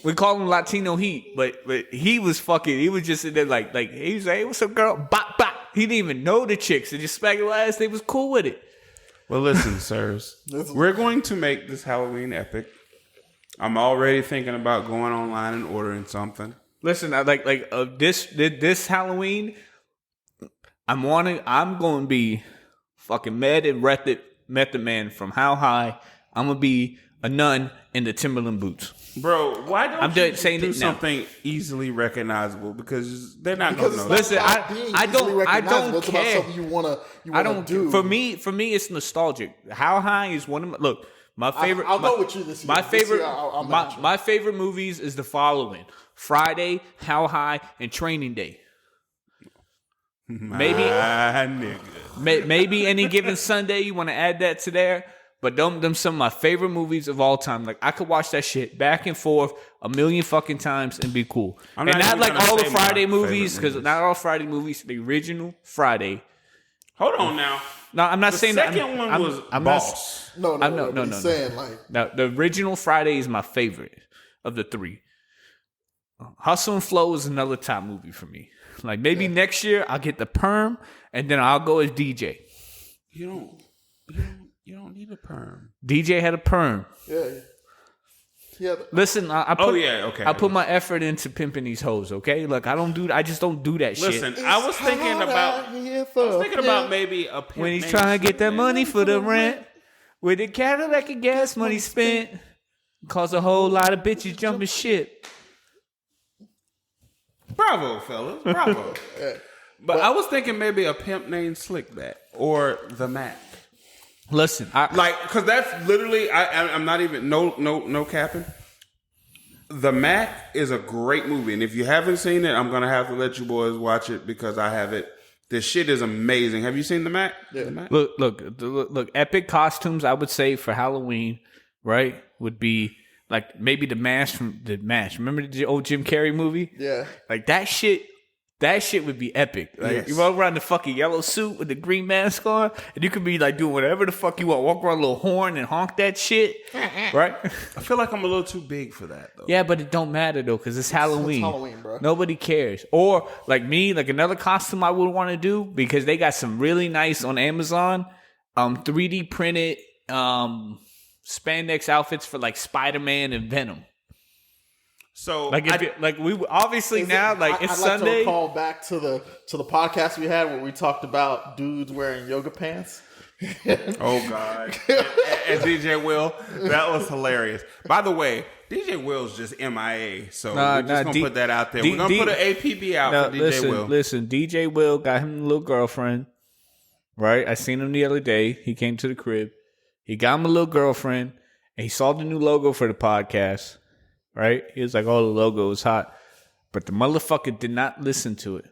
We call him Latino Heat, but he was just sitting there like he was like, hey, what's up, girl? Bop, bop. He didn't even know the chicks. They just smacked their ass. They was cool with it. Well, listen, sirs. We're going to make this Halloween epic. I'm already thinking about going online and ordering something. Listen, I this Halloween, I'm going to be fucking Method Man from How High. I'm going to be a nun in the Timberland boots. Bro, why don't you do something easily recognizable? Because they're not going to know. Listen, I don't care. Something you want to do. For me, it's nostalgic. How High is one of my look. My favorite. I'll go with you this year. My favorite movies is the following: Friday, How High, and Training Day. Maybe any given Sunday you want to add that to there. But them some of my favorite movies of all time. Like I could watch that shit back and forth a million fucking times and be cool. And not like all the Friday movies, because not all Friday movies. The original Friday. Hold on now. No, I'm not saying that. The second one was Boss. No. Saying like the original Friday is my favorite of the three. Hustle and Flow is another top movie for me. Like maybe next year I'll get the perm and then I'll go as DJ. You don't need a perm. DJ had a perm. Yeah. Listen, I put my effort into pimping these hoes. Okay, look, I just don't do that shit. Listen, I was thinking about maybe a pimp when he's trying to get that money for the rent, with the Cadillac and gas money spent, cause a whole lot of bitches jumping shit. Bravo, fellas, bravo. But I was thinking maybe a pimp named Slickback or the Mac. Listen, because that's literally I'm not even no capping. The Mac is a great movie, and if you haven't seen it, I'm gonna have to let you boys watch it because I have it. This shit is amazing. Have you seen the Mac? Yeah. The Mac? Look. Epic costumes, I would say for Halloween, right, would be like maybe the Mask from the Mask. Remember the old Jim Carrey movie? Yeah. Like that shit. That shit would be epic. Like you walk around the fucking yellow suit with the green mask on, and you could be like doing whatever the fuck you want. Walk around a little horn and honk that shit, right? I feel like I'm a little too big for that, though. Yeah, but it don't matter though, because it's Halloween. It's Halloween, bro. Nobody cares. Or like me, like another costume I would want to do because they got some really nice on Amazon, 3D printed spandex outfits for like Spider-Man and Venom. So we obviously now like it's I'd like Sunday. To call back to the podcast we had where we talked about dudes wearing yoga pants. Oh God! and DJ Will, that was hilarious. By the way, DJ Will's just MIA, so we're just gonna put that out there. We're gonna put an APB out for DJ Will. Listen, DJ Will got him a little girlfriend. Right, I seen him the other day. He came to the crib. He got him a little girlfriend, and he saw the new logo for the podcast. Right? He was like, oh, the logo is hot. But the motherfucker did not listen to it.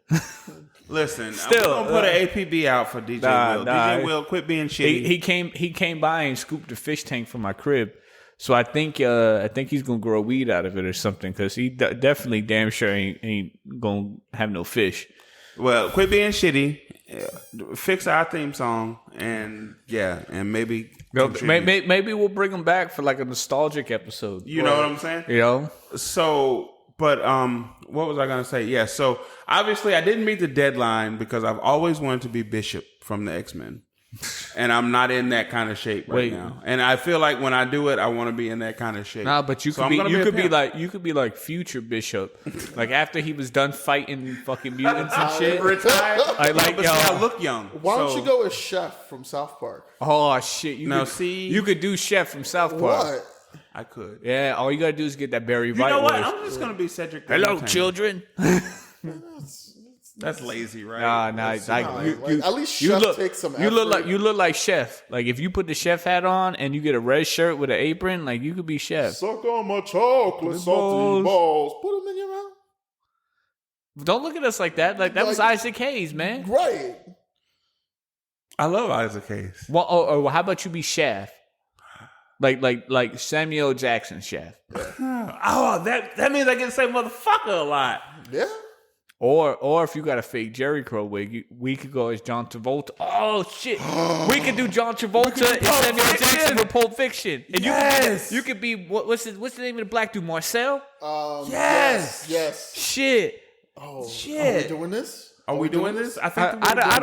Listen, still, I'm going to put an APB out for DJ Will. DJ Will, quit being shitty. He came by and scooped a fish tank from my crib. So I think he's going to grow weed out of it or something because he definitely damn sure ain't going to have no fish. Well, quit being shitty. Fix our theme song and maybe maybe we'll bring them back for like a nostalgic episode. You know what I'm saying? You know. So, but what was I gonna say? Yeah. So obviously I didn't meet the deadline because I've always wanted to be Bishop from the X-Men. And I'm not in that kind of shape right now. And I feel like when I do it, I want to be in that kind of shape. Nah, but you could be like future Bishop. Like after he was done fighting fucking mutants and shit. Retired. I look young. Why don't you go as Chef from South Park? Oh shit. You could do Chef from South Park. What? I could. Yeah, all you gotta do is get that Barry White. You know what? voice. I'm just gonna be Cedric. Hello, children. That's lazy, right? Nah. At least Chef takes some effort. You look like Chef. Like if you put the Chef hat on and you get a red shirt with an apron, like you could be Chef. Suck on my chocolate salty balls. Put them in your mouth. Don't look at us like that. Like that was Isaac Hayes, man. Right. I love Isaac Hayes. Well, or how about you be Chef? Like Samuel Jackson Chef. Oh, that means I get to say motherfucker a lot. Yeah. Or if you got a fake Jerry Crow wig, we could go as John Travolta. Oh shit, we could do John Travolta and Samuel Jackson for Pulp Fiction. And you could be what's the name of the black dude? Marcel. Yes. Shit. Oh shit. Are we doing this? Are we doing this? I think I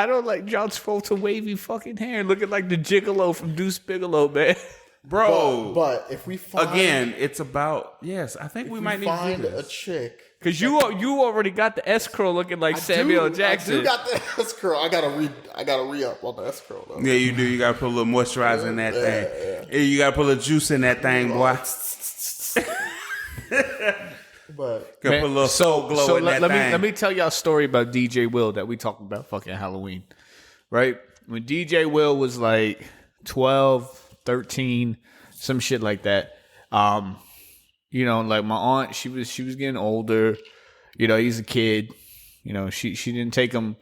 don't like John Travolta wavy fucking hair, looking like the Gigolo from Deuce Bigalow, man. Bro, but if we find again, it's about I think we might need to find do a chick. Because you already got the S curl looking like Samuel Jackson. I do got the S curl. I gotta re up on the S curl though. Yeah, you do. You gotta put a little moisturizer in that thing. Yeah. You gotta put a little juice in that thing, boy. But put a little soul glow in that thing. Let me tell y'all a story about DJ Will that we talked about fucking Halloween. Right? When DJ Will was like 12, 13, some shit like that. You know, like my aunt, she was getting older. You know, he's a kid. You know, she didn't take him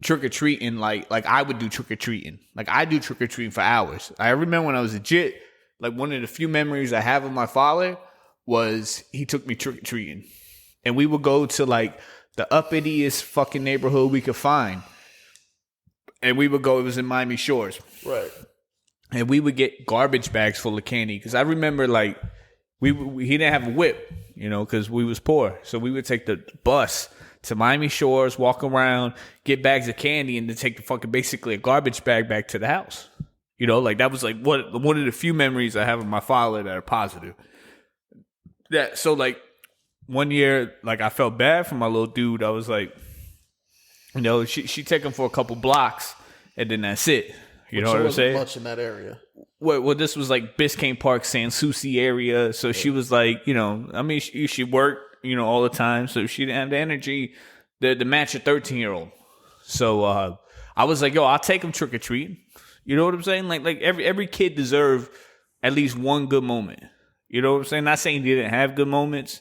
trick or treating like I would do trick or treating. Like I do trick or treating for hours. I remember when I was a jit, like one of the few memories I have of my father was he took me trick or treating, and we would go to like the uppitiest fucking neighborhood we could find, and we would go. It was in Miami Shores, right? And we would get garbage bags full of candy because I remember like. He didn't have a whip, you know, because we was poor. So we would take the bus to Miami Shores, walk around, get bags of candy, and then take the fucking basically a garbage bag back to the house. You know, like that was like one of the few memories I have of my father that are positive. So like one year, like I felt bad for my little dude. I was like, you know, she take him for a couple blocks, and then that's it. You know what I'm saying? Much in that area. Well, this was like Biscayne Park, Sans Souci area. So she was like, you know, I mean, she worked, you know, all the time. So she didn't have the energy to match a 13-year-old. So I was like, yo, I'll take him trick or treat. You know what I'm saying? Like every kid deserved at least one good moment. You know what I'm saying? Not saying he didn't have good moments,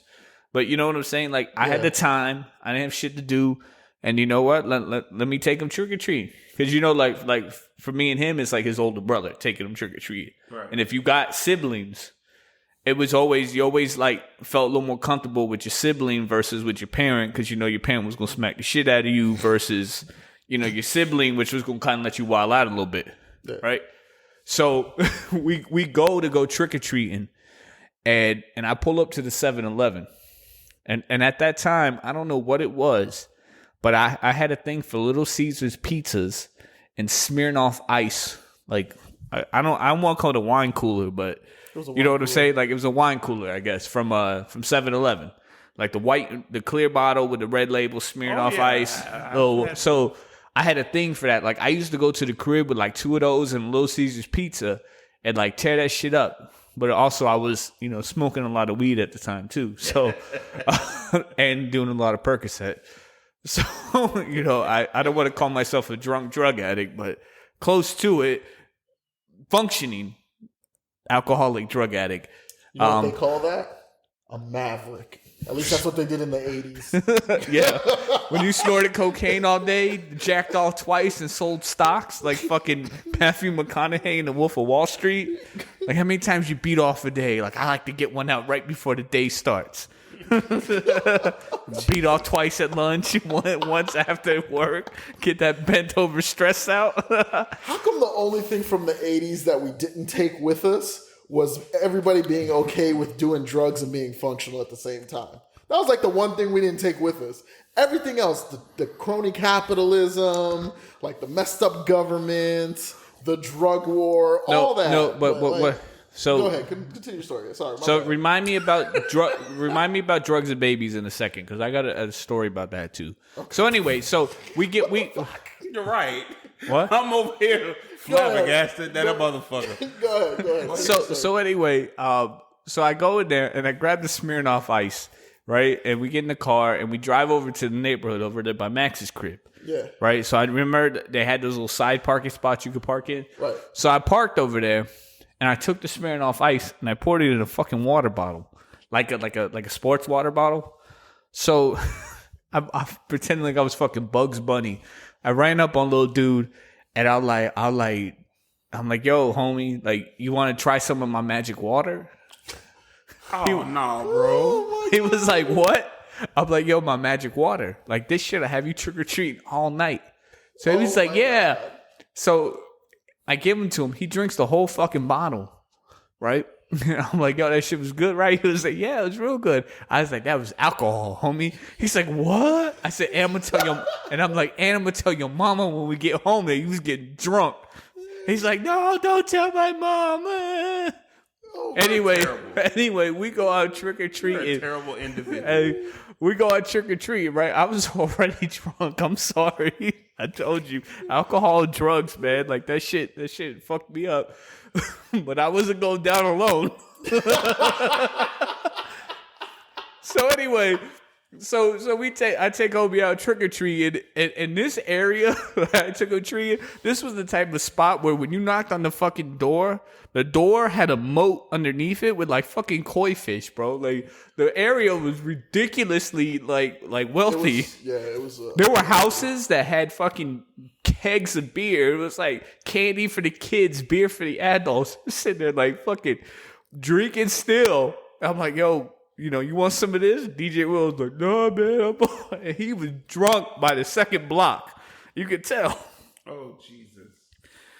but you know what I'm saying? Like I had the time, I didn't have shit to do, and you know what? Let me take him trick or treat. Because, you know, like for me and him, it's like his older brother taking him trick-or-treat. Right. And if you got siblings, you always like felt a little more comfortable with your sibling versus with your parent because, you know, your parent was going to smack the shit out of you versus, you know, your sibling, which was going to kind of let you wild out a little bit. Yeah. Right? So we go trick-or-treating and I pull up to the 7-Eleven. And at that time, I don't know what it was. But I had a thing for Little Caesars pizzas and Smirnoff Ice. Like I don't want to call it a wine cooler, but you know what I'm saying? Like it was a wine cooler, I guess, from 7-Eleven. Like the clear bottle with the red label Smirnoff Ice. So I had a thing for that. Like I used to go to the crib with like 2 of those and Little Caesars pizza and like tear that shit up. But also I was, you know, smoking a lot of weed at the time too. So and doing a lot of Percocet. So, you know, I don't want to call myself a drunk drug addict, but close to it, functioning alcoholic drug addict. You know what they call that? A maverick. At least that's what they did in the 80s. Yeah. When you snorted cocaine all day, jacked off twice, and sold stocks like fucking Matthew McConaughey in The Wolf of Wall Street. Like how many times you beat off a day? Like I like to get one out right before the day starts. Beat off twice at lunch, once after work, get that bent over stress out. How come the only thing from the 80s that we didn't take with us was everybody being okay with doing drugs and being functional at the same time? That was like the one thing we didn't take with us. Everything else, the crony capitalism, like the messed up government, the drug war, all that. No, but so go ahead, continue your story. Sorry. So bad. Remind me about drugs and babies in a second because I got a story about that too. Okay. So anyway, so You're right. What? I'm over here flabbergasted that a motherfucker. Go ahead. So anyway, so I go in there and I grab the Smirnoff Ice, right? And we get in the car and we drive over to the neighborhood over there by Max's crib. Yeah. Right. So I remember they had those little side parking spots you could park in. Right. So I parked over there. And I took the Smirnoff Ice and I poured it in a fucking water bottle, like a sports water bottle. So I pretended like I was fucking Bugs Bunny. I ran up on little dude and I'm like, yo, homie, like you want to try some of my magic water? Oh no, bro. He was like, what? I'm like, yo, my magic water. Like, this shit'll have you trick-or-treating all night. So he's like, yeah. God. So I give him to him. He drinks the whole fucking bottle, right? I'm like, yo, that shit was good, right? He was like, yeah, it was real good. I was like, that was alcohol, homie. He's like, what? I said, and I'm gonna tell your, and I'm like, and I'm gonna tell your mama when we get home that you was getting drunk. He's like, no, don't tell my mama. Oh, anyway, we go out trick or treating. You're a terrible individual. We go out trick or treating, right? I was already drunk. I'm sorry. I told you, alcohol and drugs, man. Like that shit fucked me up. But I wasn't going down alone. So anyway, so I take Obi out trick or treating, and in this area I took a tree. This was the type of spot where when you knocked on the fucking door, the door had a moat underneath it with like fucking koi fish, bro. Like the area was ridiculously like wealthy. It was. There were houses that had fucking kegs of beer. It was like candy for the kids, beer for the adults. Sitting there like fucking drinking still. I'm like, yo, you know, you want some of this? DJ Will was like, no, man. And he was drunk by the second block. You could tell. Oh, Jesus.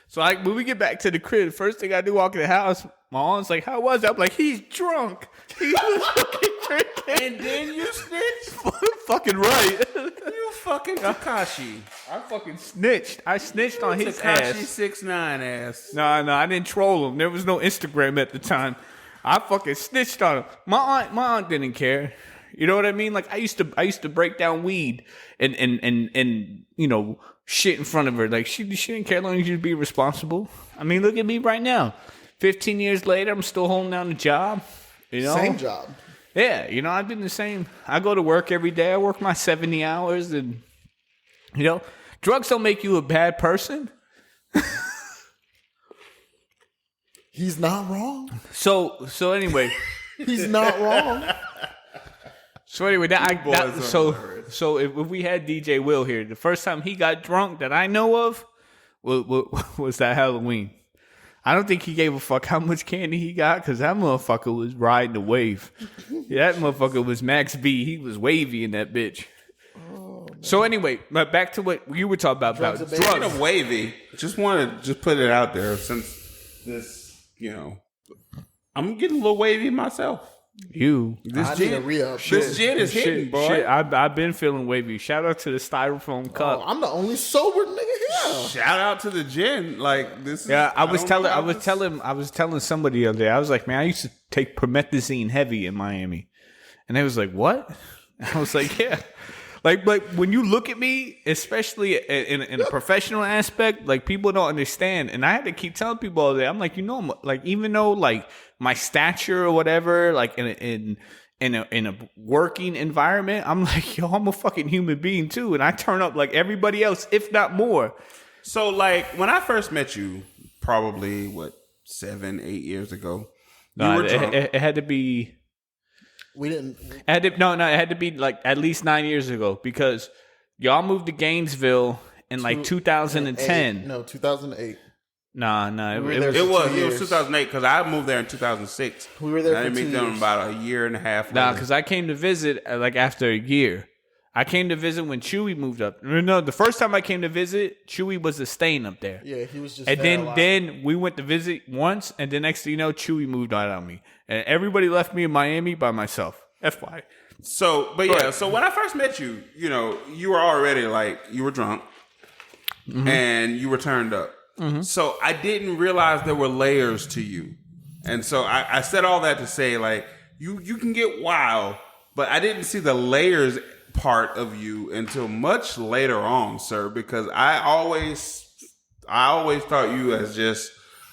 So when we get back to the crib, the first thing I do walk in the house, my aunt's like, how was it? I'm like, he's drunk. He was fucking drinking. And then you snitched? Fucking right. You fucking Tekashi. I fucking snitched. I snitched on his ass. Tekashi 6ix9ine ass. No, I didn't troll him. There was no Instagram at the time. I fucking snitched on him. My aunt didn't care. You know what I mean? Like I used to break down weed and you know, shit in front of her. Like she didn't care as long as you'd be responsible. I mean, look at me right now. 15 years later, I'm still holding down the job. You know? Same job. Yeah, you know, I've been the same. I go to work every day. I work my 70 hours and you know, drugs don't make you a bad person. He's not wrong. So anyway, he's not wrong. So anyway, so if we had DJ Will here, the first time he got drunk that I know of was that Halloween. I don't think he gave a fuck how much candy he got because that motherfucker was riding the wave. Yeah, that motherfucker was Max B. He was wavy in that bitch. Oh, so anyway, back to what you were talking about drugs. Speaking of wavy, just want to put it out there since this. You know, I'm getting a little wavy myself. This gin is hitting, boy. Shit, I've been feeling wavy. Shout out to the styrofoam cup. I'm the only sober nigga here. Shout out to the gin. Like this. Yeah, I was telling somebody the other day. I was like, man, I used to take promethazine heavy in Miami, and they was like, what? I was like, yeah. Like when you look at me, especially in a professional aspect, like people don't understand. And I had to keep telling people all day. I'm like, you know, like even though like my stature or whatever, like in a working environment, I'm like, yo, I'm a fucking human being too, and I turn up like everybody else, if not more. So like when I first met you, probably 7-8 years ago, you were drunk. It had to be. We didn't. It had to be like at least 9 years ago because y'all moved to Gainesville in like 2010. No, 2008. Nah. It was 2008 because I moved there in 2006. We were there. I didn't meet them about a year and a half. Nah, because I came to visit like after a year. I came to visit when Chewy moved up. No, the first time I came to visit, Chewy was a stain up there. Yeah, he was just. And then we went to visit once, and the next thing you know, Chewy moved out on me, and everybody left me in Miami by myself. FY. So when I first met you, you know, you were already like you were drunk, and you were turned up. Mm-hmm. So I didn't realize there were layers to you, and so I said all that to say like you can get wild, but I didn't see the layers part of you until much later on, sir, because I always thought you as just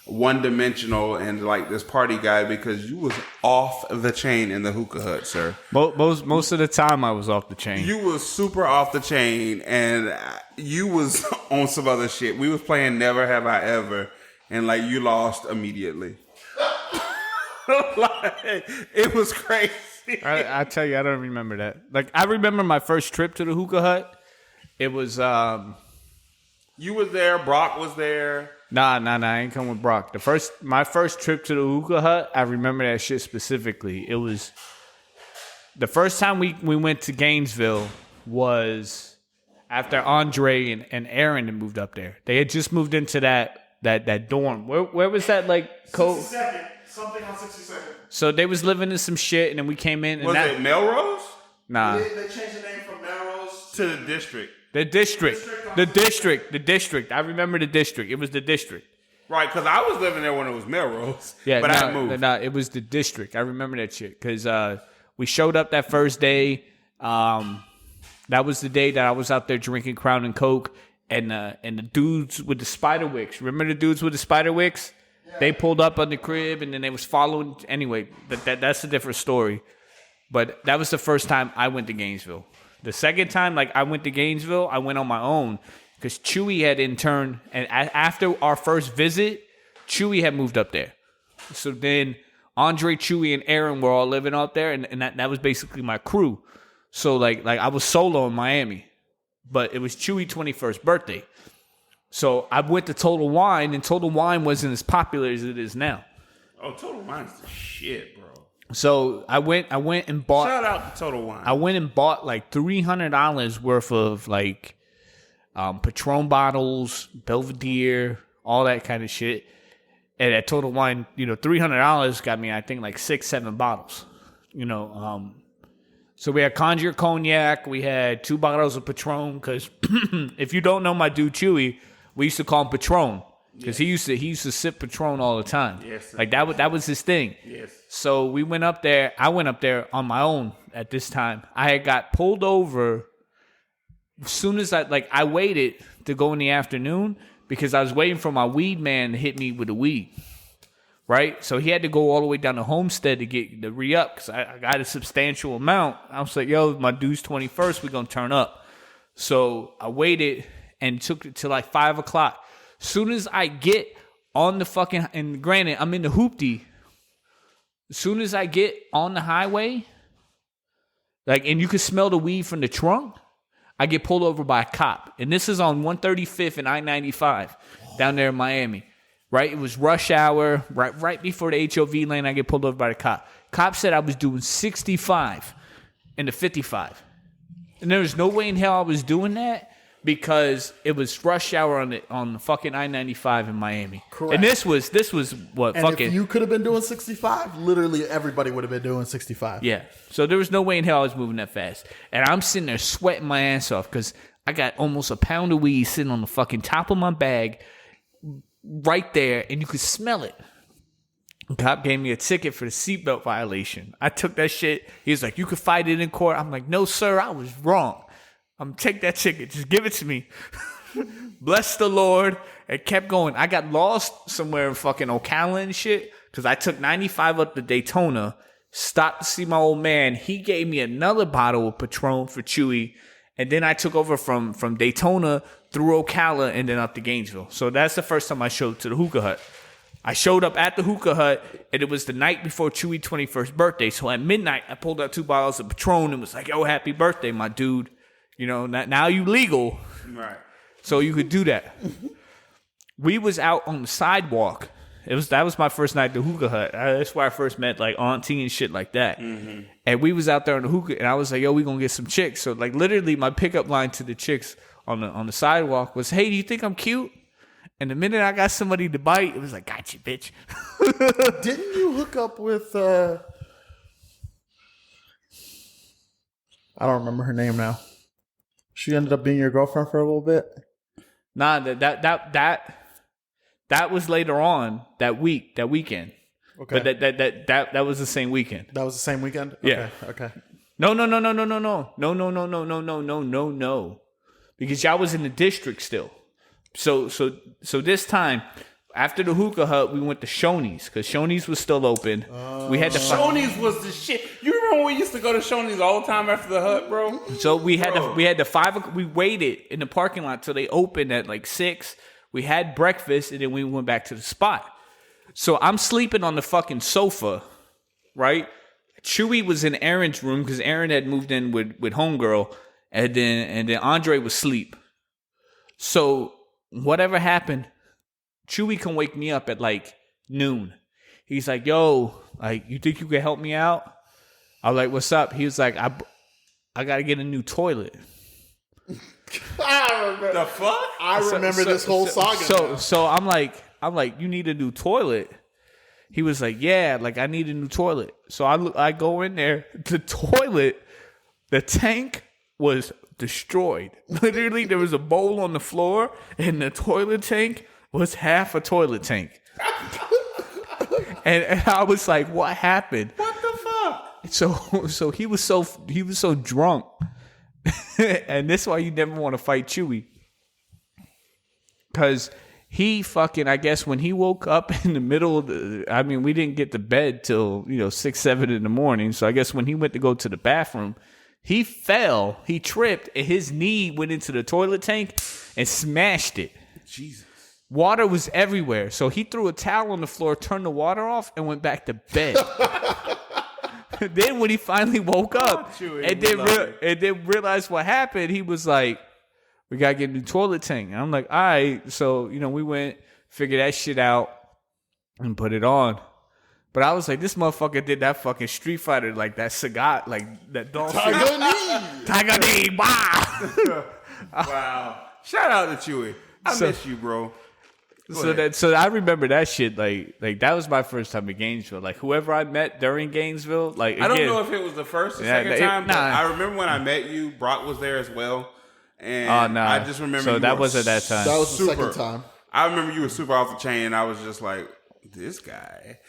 one-dimensional and like this party guy because you was off the chain in the hookah hut, sir. Most of the time I was off the chain. You was super off the chain and you was on some other shit. We was playing Never Have I Ever and like you lost immediately. Like, it was crazy. I tell you, I don't remember that. Like, I remember my first trip to the hookah hut. It was, you was there. Brock was there. Nah, I ain't come with Brock. My first trip to the hookah hut, I remember that shit specifically. It was The first time we went to Gainesville was after Andre and Aaron had moved up there. They had just moved into that dorm. Where was that, like, 62nd. Something on 62nd. So they was living in some shit, and then we came in. And was it Melrose? Nah. They changed the name from Melrose to the district. The district. I remember the district. It was the district. Right, because I was living there when it was Melrose. Yeah, but I moved. No, it was the district. I remember that shit because we showed up that first day. That was the day that I was out there drinking Crown and Coke, and the dudes with the spider wicks. Remember the dudes with the spider wicks? Yeah. They pulled up on the crib, and then they was following. Anyway, that's a different story. But that was the first time I went to Gainesville. The second time, like, I went to Gainesville, I went on my own because Chewy had interned, and after our first visit, Chewy had moved up there. So then Andre, Chewy, and Aaron were all living out there, and that was basically my crew. So like I was solo in Miami, but it was Chewy's 21st birthday. So I went to Total Wine, and Total Wine wasn't as popular as it is now. Oh, Total Wine's the shit, bro. So I went and bought. Shout out to Total Wine. I went and bought like $300 worth of like Patron bottles, Belvedere, all that kind of shit. And at Total Wine, $300 got me, I think, like 6-7 bottles. So we had Conjure Cognac. We had 2 bottles of Patron. Because if you don't know my dude Chewy, we used to call him Patron. Because he used to sip Patron all the time. Yes, like that was his thing. Yes. So we went up there. I went up there on my own at this time. I had got pulled over as soon as I waited to go in the afternoon because I was waiting for my weed man to hit me with the weed. Right? So he had to go all the way down to Homestead to get the re-up because I got a substantial amount. I was like, yo, my dude's 21st. We're going to turn up. So I waited and took it to like 5 o'clock. Soon as I get on the fucking, and granted, I'm in the hoopty. As soon as I get on the highway, and you can smell the weed from the trunk, I get pulled over by a cop. And this is on 135th and I-95 down there in Miami. Right? It was rush hour, right before the HOV lane, I get pulled over by the cop. Cop said I was doing 65 in the 55. And there was no way in hell I was doing that. Because it was rush hour on the fucking I-95 in Miami. Correct. And this was what and fucking. If you could have been doing 65, literally everybody would have been doing 65. Yeah. So there was no way in hell I was moving that fast. And I'm sitting there sweating my ass off because I got almost a pound of weed sitting on the fucking top of my bag right there, and you could smell it. The cop gave me a ticket for the seatbelt violation. I took that shit. He was like, you could fight it in court. I'm like, no, sir, I was wrong. Take that ticket. Just give it to me. Bless the Lord. And kept going. I got lost somewhere in fucking Ocala and shit because I took 95 up to Daytona, stopped to see my old man. He gave me another bottle of Patron for Chewy. And then I took over from Daytona through Ocala and then up to Gainesville. So that's the first time I showed up to the hookah hut. I showed up at the hookah hut, and it was the night before Chewy's 21st birthday. So at midnight, I pulled out 2 bottles of Patron and was like, yo, happy birthday, my dude. Now you legal. Right. So you could do that. We was out on the sidewalk. That was my first night at the hookah hut. That's where I first met like auntie and shit like that. Mm-hmm. And we was out there on the hookah, and I was like, yo, we gonna get some chicks. So like literally my pickup line to the chicks on the sidewalk was, hey, do you think I'm cute? And the minute I got somebody to bite, it was like, got you, bitch. Didn't you hook up with I don't remember her name now. She ended up being your girlfriend for a little bit? Nah, that was later on that weekend. Okay. But that was the same weekend. That was the same weekend? Yeah. Okay. No. Because y'all was in the district still. So this time, after the hookah hut, we went to Shoney's because Shoney's was still open. We had Shoney's was the shit. You remember we used to go to Shoney's all the time after the hut, bro? So we had the 5. We waited in the parking lot till they opened at like 6. We had breakfast and then we went back to the spot. So I'm sleeping on the fucking sofa, right? Chewy was in Aaron's room because Aaron had moved in with homegirl, and then Andre was asleep. So whatever happened, Chewy can wake me up at like noon. He's like, yo, like, you think you can help me out? I was like, "What's up?" He was like, "I got to get a new toilet." I remember, The fuck? I remember this whole saga. So I'm like, "You need a new toilet?" He was like, "Yeah, like I need a new toilet." So I go in there. The toilet, the tank was destroyed. Literally, there was a bowl on the floor, and the toilet tank was half a toilet tank. and I was like, "What happened?" What the fuck? So he was so drunk, and this is why you never want to fight Chewy, because he fucking, I guess when he woke up in the middle of we didn't get to bed till 6, 7 in the morning. So I guess when he went to go to the bathroom, he fell, he tripped, and his knee went into the toilet tank and smashed it. Jesus. Water was everywhere. So he threw a towel on the floor, turned the water off, and went back to bed. Then when he finally woke up and then realized what happened, he was like, "We got to get a new toilet tank." And I'm like, "All right." So, we went, figured that shit out, and put it on. But I was like, this motherfucker did that fucking Street Fighter, like that Sagat, like that Dolph Tiger Knee. Wow. Wow. Shout out to Chewy. I miss you, bro. So I remember that shit. Like that was my first time in Gainesville. Like whoever I met during Gainesville, like I don't know if it was the first or second time. But I remember when I met you, Brock was there as well, and I just remember. So that wasn't that time. That was the second time. I remember you were super off the chain, and I was just like, this guy.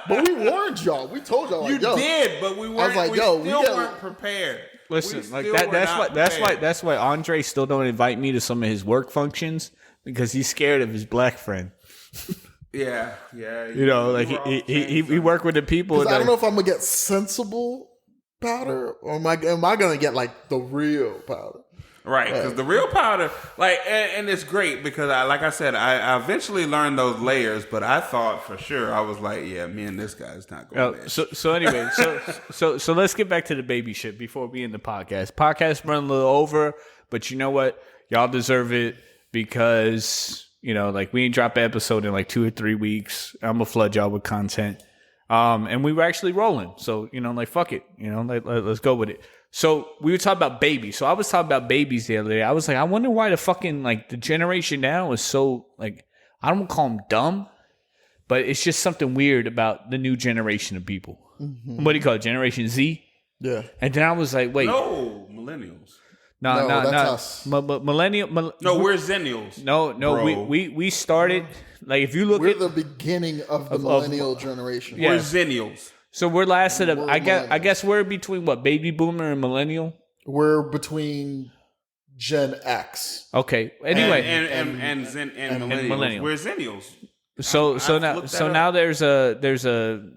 But we warned y'all. We told y'all. You did, but we weren't. I was like, we still weren't prepared. Listen, like that's why Andre still don't invite me to some of his work functions. Because he's scared of his black friend. Yeah. Like he worked with the people. I don't know if I'm gonna get sensible powder or am I gonna get like the real powder? Right, because the real powder, like, and it's great because I said, I eventually learned those layers, but I thought for sure I was like, yeah, me and this guy's not going to. So anyway, so let's get back to the baby shit before we end the podcast. Podcast run a little over, but you know what? Y'all deserve it. Because, like we ain't dropped an episode in like 2 or 3 weeks. I'm going to flood y'all with content. And we were actually rolling. So, like, fuck it. Let's go with it. So we were talking about babies. So I was talking about babies the other day. I was like, I wonder why the fucking, like, the generation now is so, like, I don't call them dumb, but it's just something weird about the new generation of people. Mm-hmm. What do you call it? Generation Z? Yeah. And then I was like, wait. No, millennials. No, that's us. Millennial. No, we're Zennials. No. Bro. We started like if you look. We're the beginning of the millennial generation. Yeah. We're Zennials. So we're last at I guess we're between what, baby boomer and millennial. We're between Gen X. Okay. Anyway, and millennials. We're Zennials. So now there's a.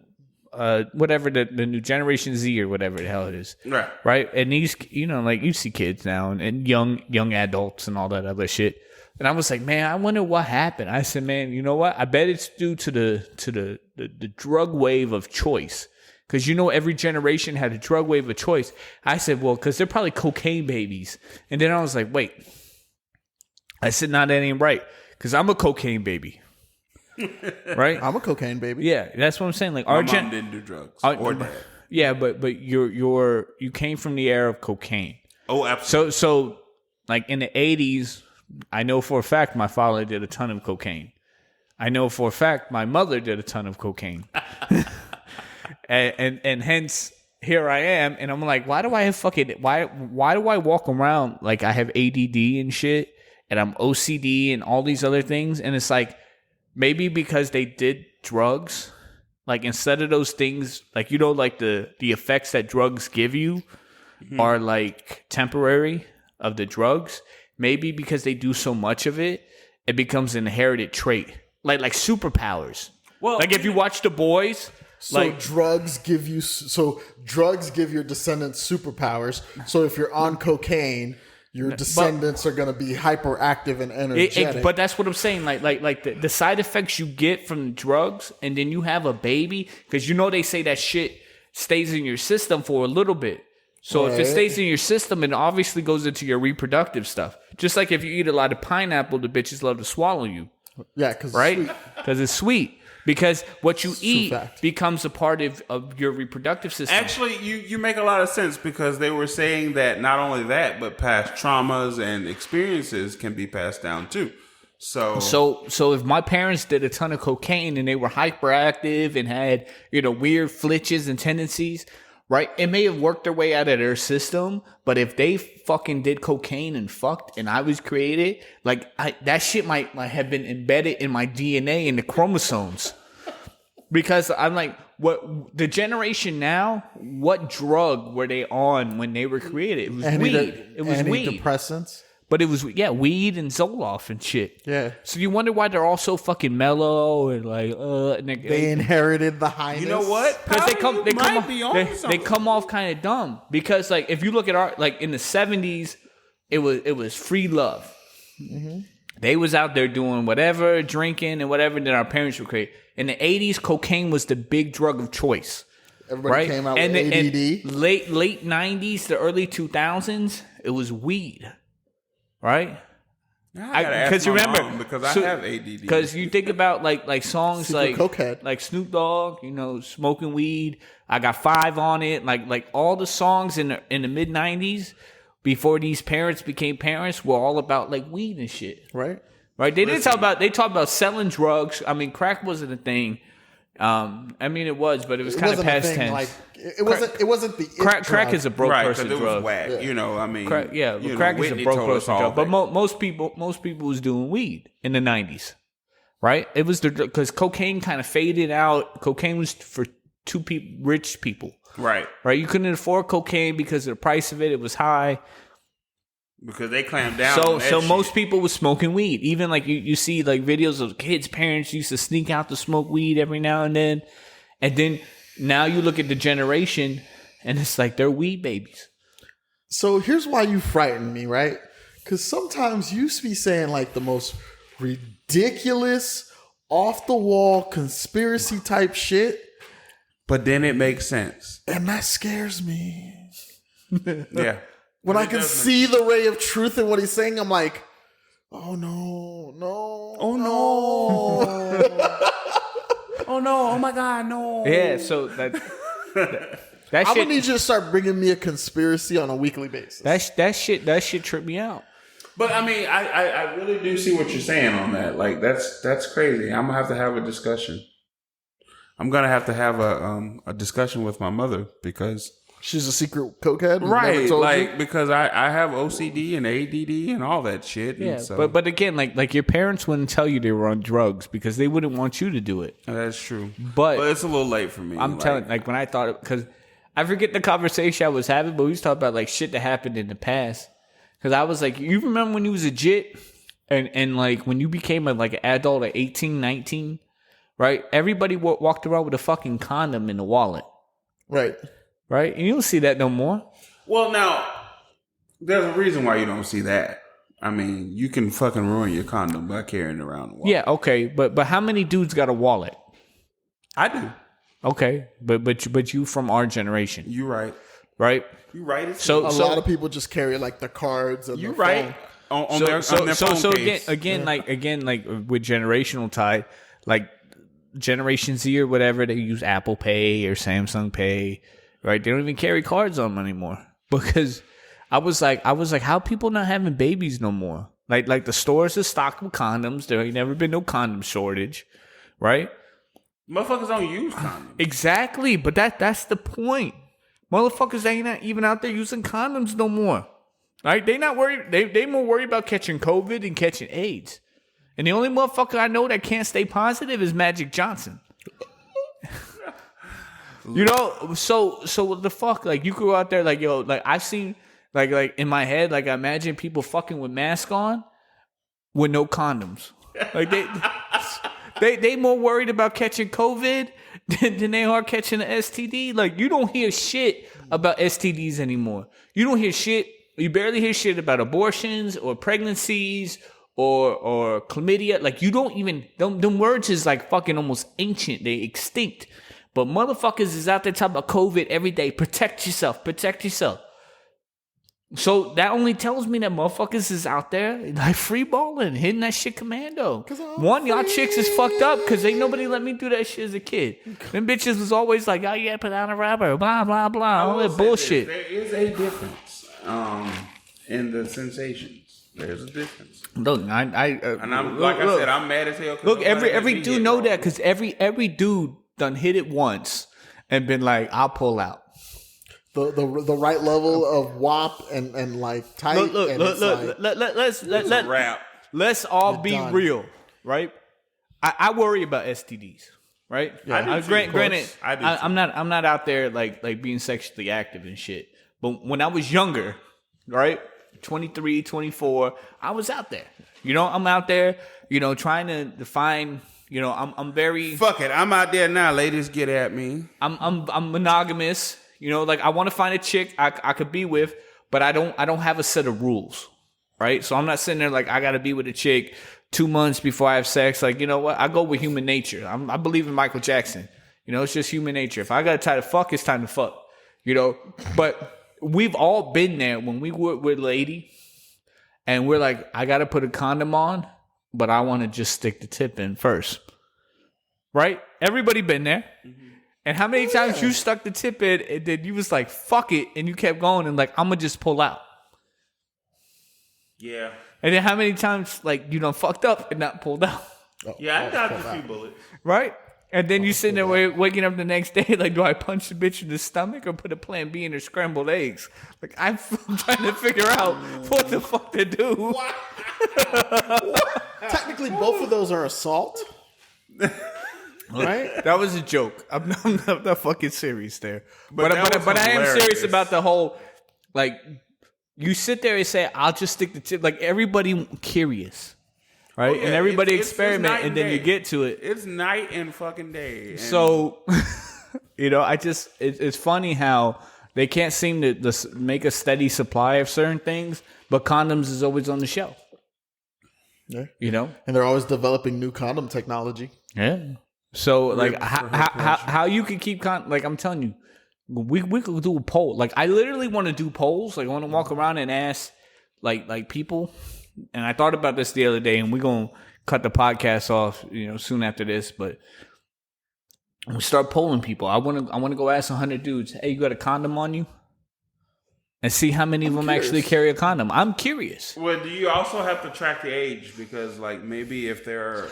Whatever the new Generation Z or whatever the hell it is, right? And these, like you see kids now and young adults and all that other shit. And I was like, man, I wonder what happened. I said, man, you know what? I bet it's due to the drug wave of choice, because every generation had a drug wave of choice. I said, well, because they're probably cocaine babies. And then I was like, wait. I said, nah, that ain't right, because I'm a cocaine baby. Right, I'm a cocaine baby. Yeah, that's what I'm saying. Like my mom didn't do drugs or dad. Yeah, but you came from the era of cocaine. Oh, absolutely. So like in the 80s, I know for a fact my father did a ton of cocaine. I know for a fact my mother did a ton of cocaine, and hence here I am, and I'm like, why do I do I walk around like I have ADD and shit, and I'm OCD and all these other things, and it's like. Maybe because they did drugs, like instead of those things, like, like the effects that drugs give you are like temporary of the drugs. Maybe because they do so much of it, it becomes an inherited trait, like superpowers. Well, like if you watch The Boys, drugs give your descendants superpowers. So if you're on cocaine. Your descendants are going to be hyperactive and energetic. But that's what I'm saying. Like the side effects you get from drugs, and then you have a baby, because they say that shit stays in your system for a little bit. So if it stays in your system, it obviously goes into your reproductive stuff. Just like if you eat a lot of pineapple, the bitches love to swallow you. Yeah, because right? Because it's sweet. Because what you eat becomes a part of your reproductive system. Actually, you make a lot of sense because they were saying that not only that, but past traumas and experiences can be passed down too. So if my parents did a ton of cocaine and they were hyperactive and had, weird flitches and tendencies, right? It may have worked their way out of their system, but if they fucking did cocaine and fucked and I was created, that shit might have been embedded in my DNA in the chromosomes. Because I'm like, what the generation now, what drug were they on when they were created? It was weed. It was weed. Antidepressants. But it was, weed and Zoloft and shit. Yeah. So you wonder why they're all so fucking mellow and they inherited the highness. You know what? Because they come off kind of dumb. Because if you look at in the 70s, it was free love. Mm-hmm. They was out there doing whatever, drinking and whatever that our parents would create. In the 80s, cocaine was the big drug of choice. Everybody came out with ADD. And late 90s to early 2000s, it was weed. Right? Because you remember, because I have ADD. Because you think about like songs Cokehead. like Snoop Dogg, smoking weed. I got 5 on it. Like all the songs in the mid 90s before these parents became parents were all about weed and shit. Right. Right. They talk about selling drugs. I mean, crack wasn't a thing. It was, but it was kind of past tense. It wasn't the crack is a broke person drug. It was whack. Yeah. Crack is a broke person drug. But most people was doing weed in the 90s, right? It was because cocaine kind of faded out. Cocaine was for rich people, right? You couldn't afford cocaine because of the price of it. It was high. Because they clamped down. So most people was smoking weed. Even you see videos of kids' parents used to sneak out to smoke weed every now and then. And then now you look at the generation and it's they're weed babies. So here's why you frighten me, right? Because sometimes you be saying the most ridiculous, off the wall conspiracy type shit. But then it makes sense. And that scares me. Yeah. When I can see the ray of truth in what he's saying, I'm like, oh no. Oh no. Oh no. Oh my God, no. Yeah, so that I'm gonna need you to start bringing me a conspiracy on a weekly basis. That shit tripped me out. But I really do see what you're saying on that. That's crazy. I'm gonna have a discussion. I'm gonna have to have a discussion with my mother because she's a secret cokehead, right? Because I have OCD and ADD and all that shit. Yeah, so. but again, like your parents wouldn't tell you they were on drugs because they wouldn't want you to do it. That's true. But it's a little late for me. I'm telling, when I thought, because I forget the conversation I was having, but we was talking about shit that happened in the past. Because I was you remember when you was a jit, and when you became an adult at 18, 19, right? Everybody walked around with a fucking condom in the wallet, right? Right? And you don't see that no more. Well, now, there's a reason why you don't see that. I mean, you can fucking ruin your condom by carrying it around the wallet. Yeah, okay. But how many dudes got a wallet? I do. Okay. But you from our generation. You right. Right? You right. So a lot of people just carry the cards and you the right. phone. On their phone case. again, with generational tie, Generation Z or whatever, they use Apple Pay or Samsung Pay. Right, they don't even carry cards on them anymore because I was like, how people not having babies no more? Like the stores are stocked with condoms. There ain't never been no condom shortage, right? Motherfuckers don't use condoms. Exactly, but that's the point. Motherfuckers ain't even out there using condoms no more. Right? They not worried. They more worried about catching COVID and catching AIDS. And the only motherfucker I know that can't stay positive is Magic Johnson. So what the fuck? You go out there I've seen in my head, I imagine people fucking with masks on with no condoms. They more worried about catching COVID than they are catching an STD. You don't hear shit about STDs anymore. You don't hear shit. You barely hear shit about abortions or pregnancies or chlamydia. You don't even them words is fucking almost ancient. They extinct. But motherfuckers is out there talking about COVID every day. Protect yourself. Protect yourself. So that only tells me that motherfuckers is out there like free balling, hitting that shit commando. One, y'all chicks is fucked up because ain't nobody let me do that shit as a kid. Them bitches was always like, oh yeah, put on a rubber, blah blah blah, all that bullshit. There is a difference in the sensations. There's a difference. Look, and I'm I said, I'm mad as hell. Look, every dude know that because every dude done hit it once and been like, I'll pull out. The right level of WAP and like tight. Let's all be real, right? I worry about STDs, right? Yeah, granted, I'm not out there like being sexually active and shit. But when I was younger, right, 23, 24, I was out there. You know, I'm out there, you know, trying to find. You know, I'm very fuck it. I'm out there now, ladies. Get at me. I'm monogamous. You know, like I want to find a chick I could be with, but I don't have a set of rules, right? So I'm not sitting there like I got to be with a chick 2 months before I have sex. Like, you know what? I go with human nature. I believe in Michael Jackson. You know, it's just human nature. If I got to try to fuck, it's time to fuck. You know, but we've all been there when we were with a lady and we're like, I got to put a condom on, but I want to just stick the tip in first, right? Everybody been there. Mm-hmm. And how many times you stuck the tip in and then you was like, fuck it, and you kept going and like, I'm going to just pull out. Yeah. And then how many times, like, you done fucked up and not pulled out? Yeah, I got a few bullets. Right? And then you sitting there waking up the next day, like, do I punch the bitch in the stomach or put a plan B in her scrambled eggs? Like, I'm trying to figure out what the fuck to do. Technically, both of those are assault. Right? That was a joke. I'm not fucking serious there. But I am serious about the whole, like, you sit there and say, I'll just stick the tip. Like, everybody curious, right? And everybody experiment, and then you get to it. It's night and fucking day. And so, you know, it's funny how they can't seem to make a steady supply of certain things, but condoms is always on the shelf. Yeah. You know? And they're always developing new condom technology. Yeah. So, like, how you can keep like, I'm telling you, we could do a poll. Like, I literally want to do polls. Like, I want to walk around and ask, like people. And I thought about this the other day, and we're gonna cut the podcast off, you know, soon after this. But we start polling people. I want to go ask 100 dudes, hey, you got a condom on you? And see how many of them actually carry a condom. I'm curious. Well, do you also have to track the age? Because, like, maybe if they're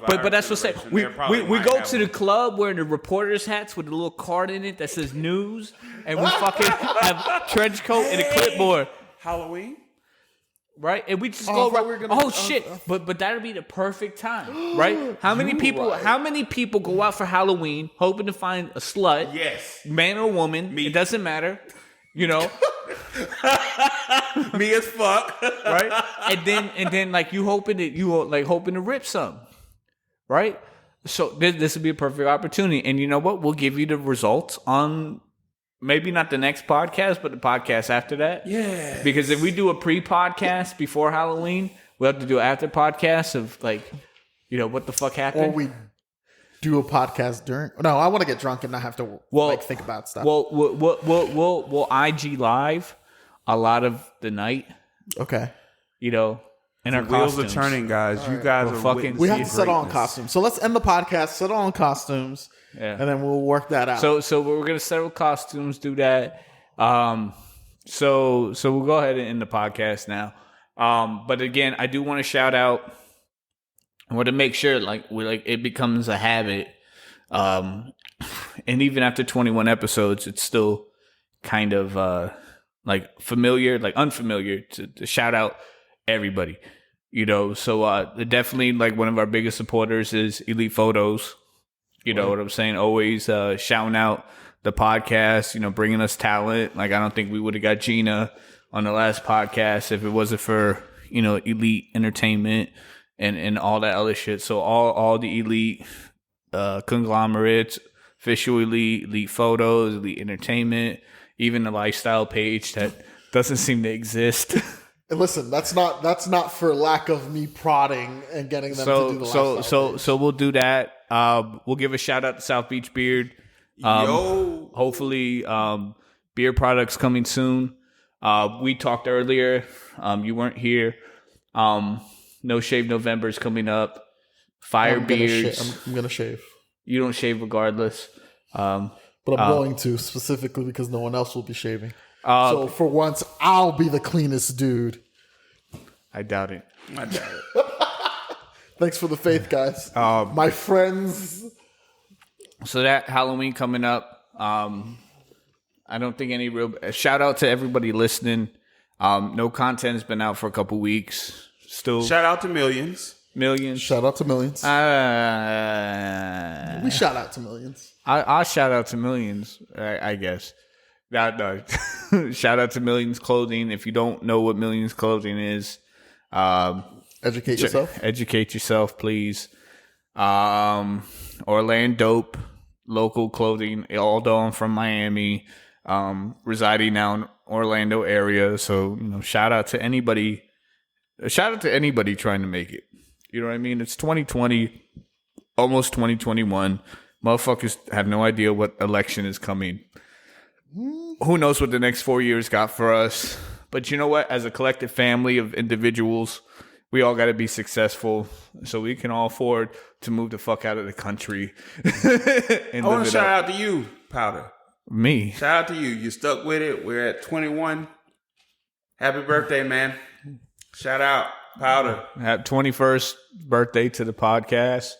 but that's what I'm saying. We go to the club wearing the reporter's hats with a little card in it that says news, and we fucking have trench coat and a clipboard. Halloween, right? And we just go. Shit! But that'll be the perfect time, right? How many people? Right. How many people go out for Halloween hoping to find a slut? Yes, man or woman. Me. It doesn't matter. You know, me as fuck, right? And then like you hoping to rip some, right? So this would be a perfect opportunity. And you know what? We'll give you the results on maybe not the next podcast, but the podcast after that. Yeah. Because if we do a pre-podcast before Halloween, we'll have to do an after podcast of like, you know, what the fuck happened. Or we do a podcast during. No, I want to get drunk and not have to think about stuff. Well, we'll IG live a lot of the night. Okay. You know, in our wheels costumes. are turning, guys. Right. You guys are fucking. We have to settle on costumes. So let's end the podcast. Settle on costumes. Yeah. And then we'll work that out. So we're gonna settle costumes. Do that. So we'll go ahead and end the podcast now. But again, I do want to shout out. I want to make sure it becomes a habit. And even after 21 episodes, it's still kind of familiar, like unfamiliar to shout out everybody. You know, so definitely like one of our biggest supporters is Elite Photos. You know what I'm saying? Always shouting out the podcast, you know, bringing us talent. Like, I don't think we would have got Gina on the last podcast if it wasn't for, you know, Elite Entertainment and all that other shit. So all the Elite conglomerates, Official Elite Photos, Elite Entertainment, even the lifestyle page that doesn't seem to exist. And listen, that's not for lack of me prodding and getting them to do the lifestyle page. So we'll do that. We'll give a shout out to South Beach Beard. Hopefully, beer products coming soon. We talked earlier. You weren't here. No Shave November is coming up. Fire beards. I'm gonna shave. You don't shave regardless. But I'm going to, specifically because no one else will be shaving. So for once, I'll be the cleanest dude. I doubt it. Thanks for the faith, guys. My friends. So that Halloween coming up. I don't think any real... Shout out to everybody listening. No content has been out for a couple weeks. Still... Shout out to Millions. Shout out to Millions. We shout out to Millions. I'll shout out to Millions, I guess. No. Shout out to Millions Clothing. If you don't know what Millions Clothing is... Educate yourself. Educate yourself, please. Orlando Dope, local clothing. Although I'm from Miami, residing now in Orlando area. So, shout out to anybody. Shout out to anybody trying to make it. You know what I mean? It's 2020, almost 2021. Motherfuckers have no idea what election is coming. Who knows what the next 4 years got for us? But you know what? As a collective family of individuals, we all got to be successful so we can all afford to move the fuck out of the country. I want to shout out to you, Powder. Me. Shout out to you. You stuck with it. We're at 21. Happy birthday, man. Shout out, Powder. 21st birthday to the podcast.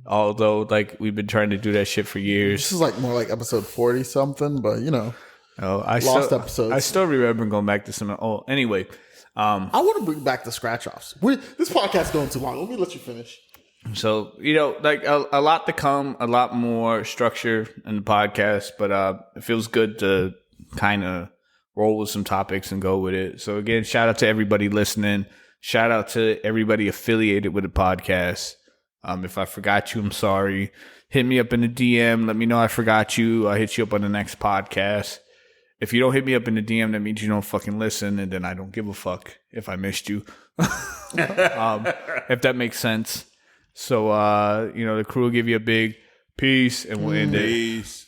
Although, we've been trying to do that shit for years. This is more like episode 40 something, but lost episodes. I still remember going back to some. Anyway. I want to bring back the scratch offs. This podcast is going too long. Let me let you finish. So, a lot to come, a lot more structure in the podcast, but it feels good to kind of roll with some topics and go with it. So, again, shout out to everybody listening. Shout out to everybody affiliated with the podcast. If I forgot you, I'm sorry. Hit me up in the DM. Let me know I forgot you. I'll hit you up on the next podcast. If you don't hit me up in the DM, that means you don't fucking listen, and then I don't give a fuck if I missed you. If that makes sense. So, the crew will give you a big peace, and we'll end it.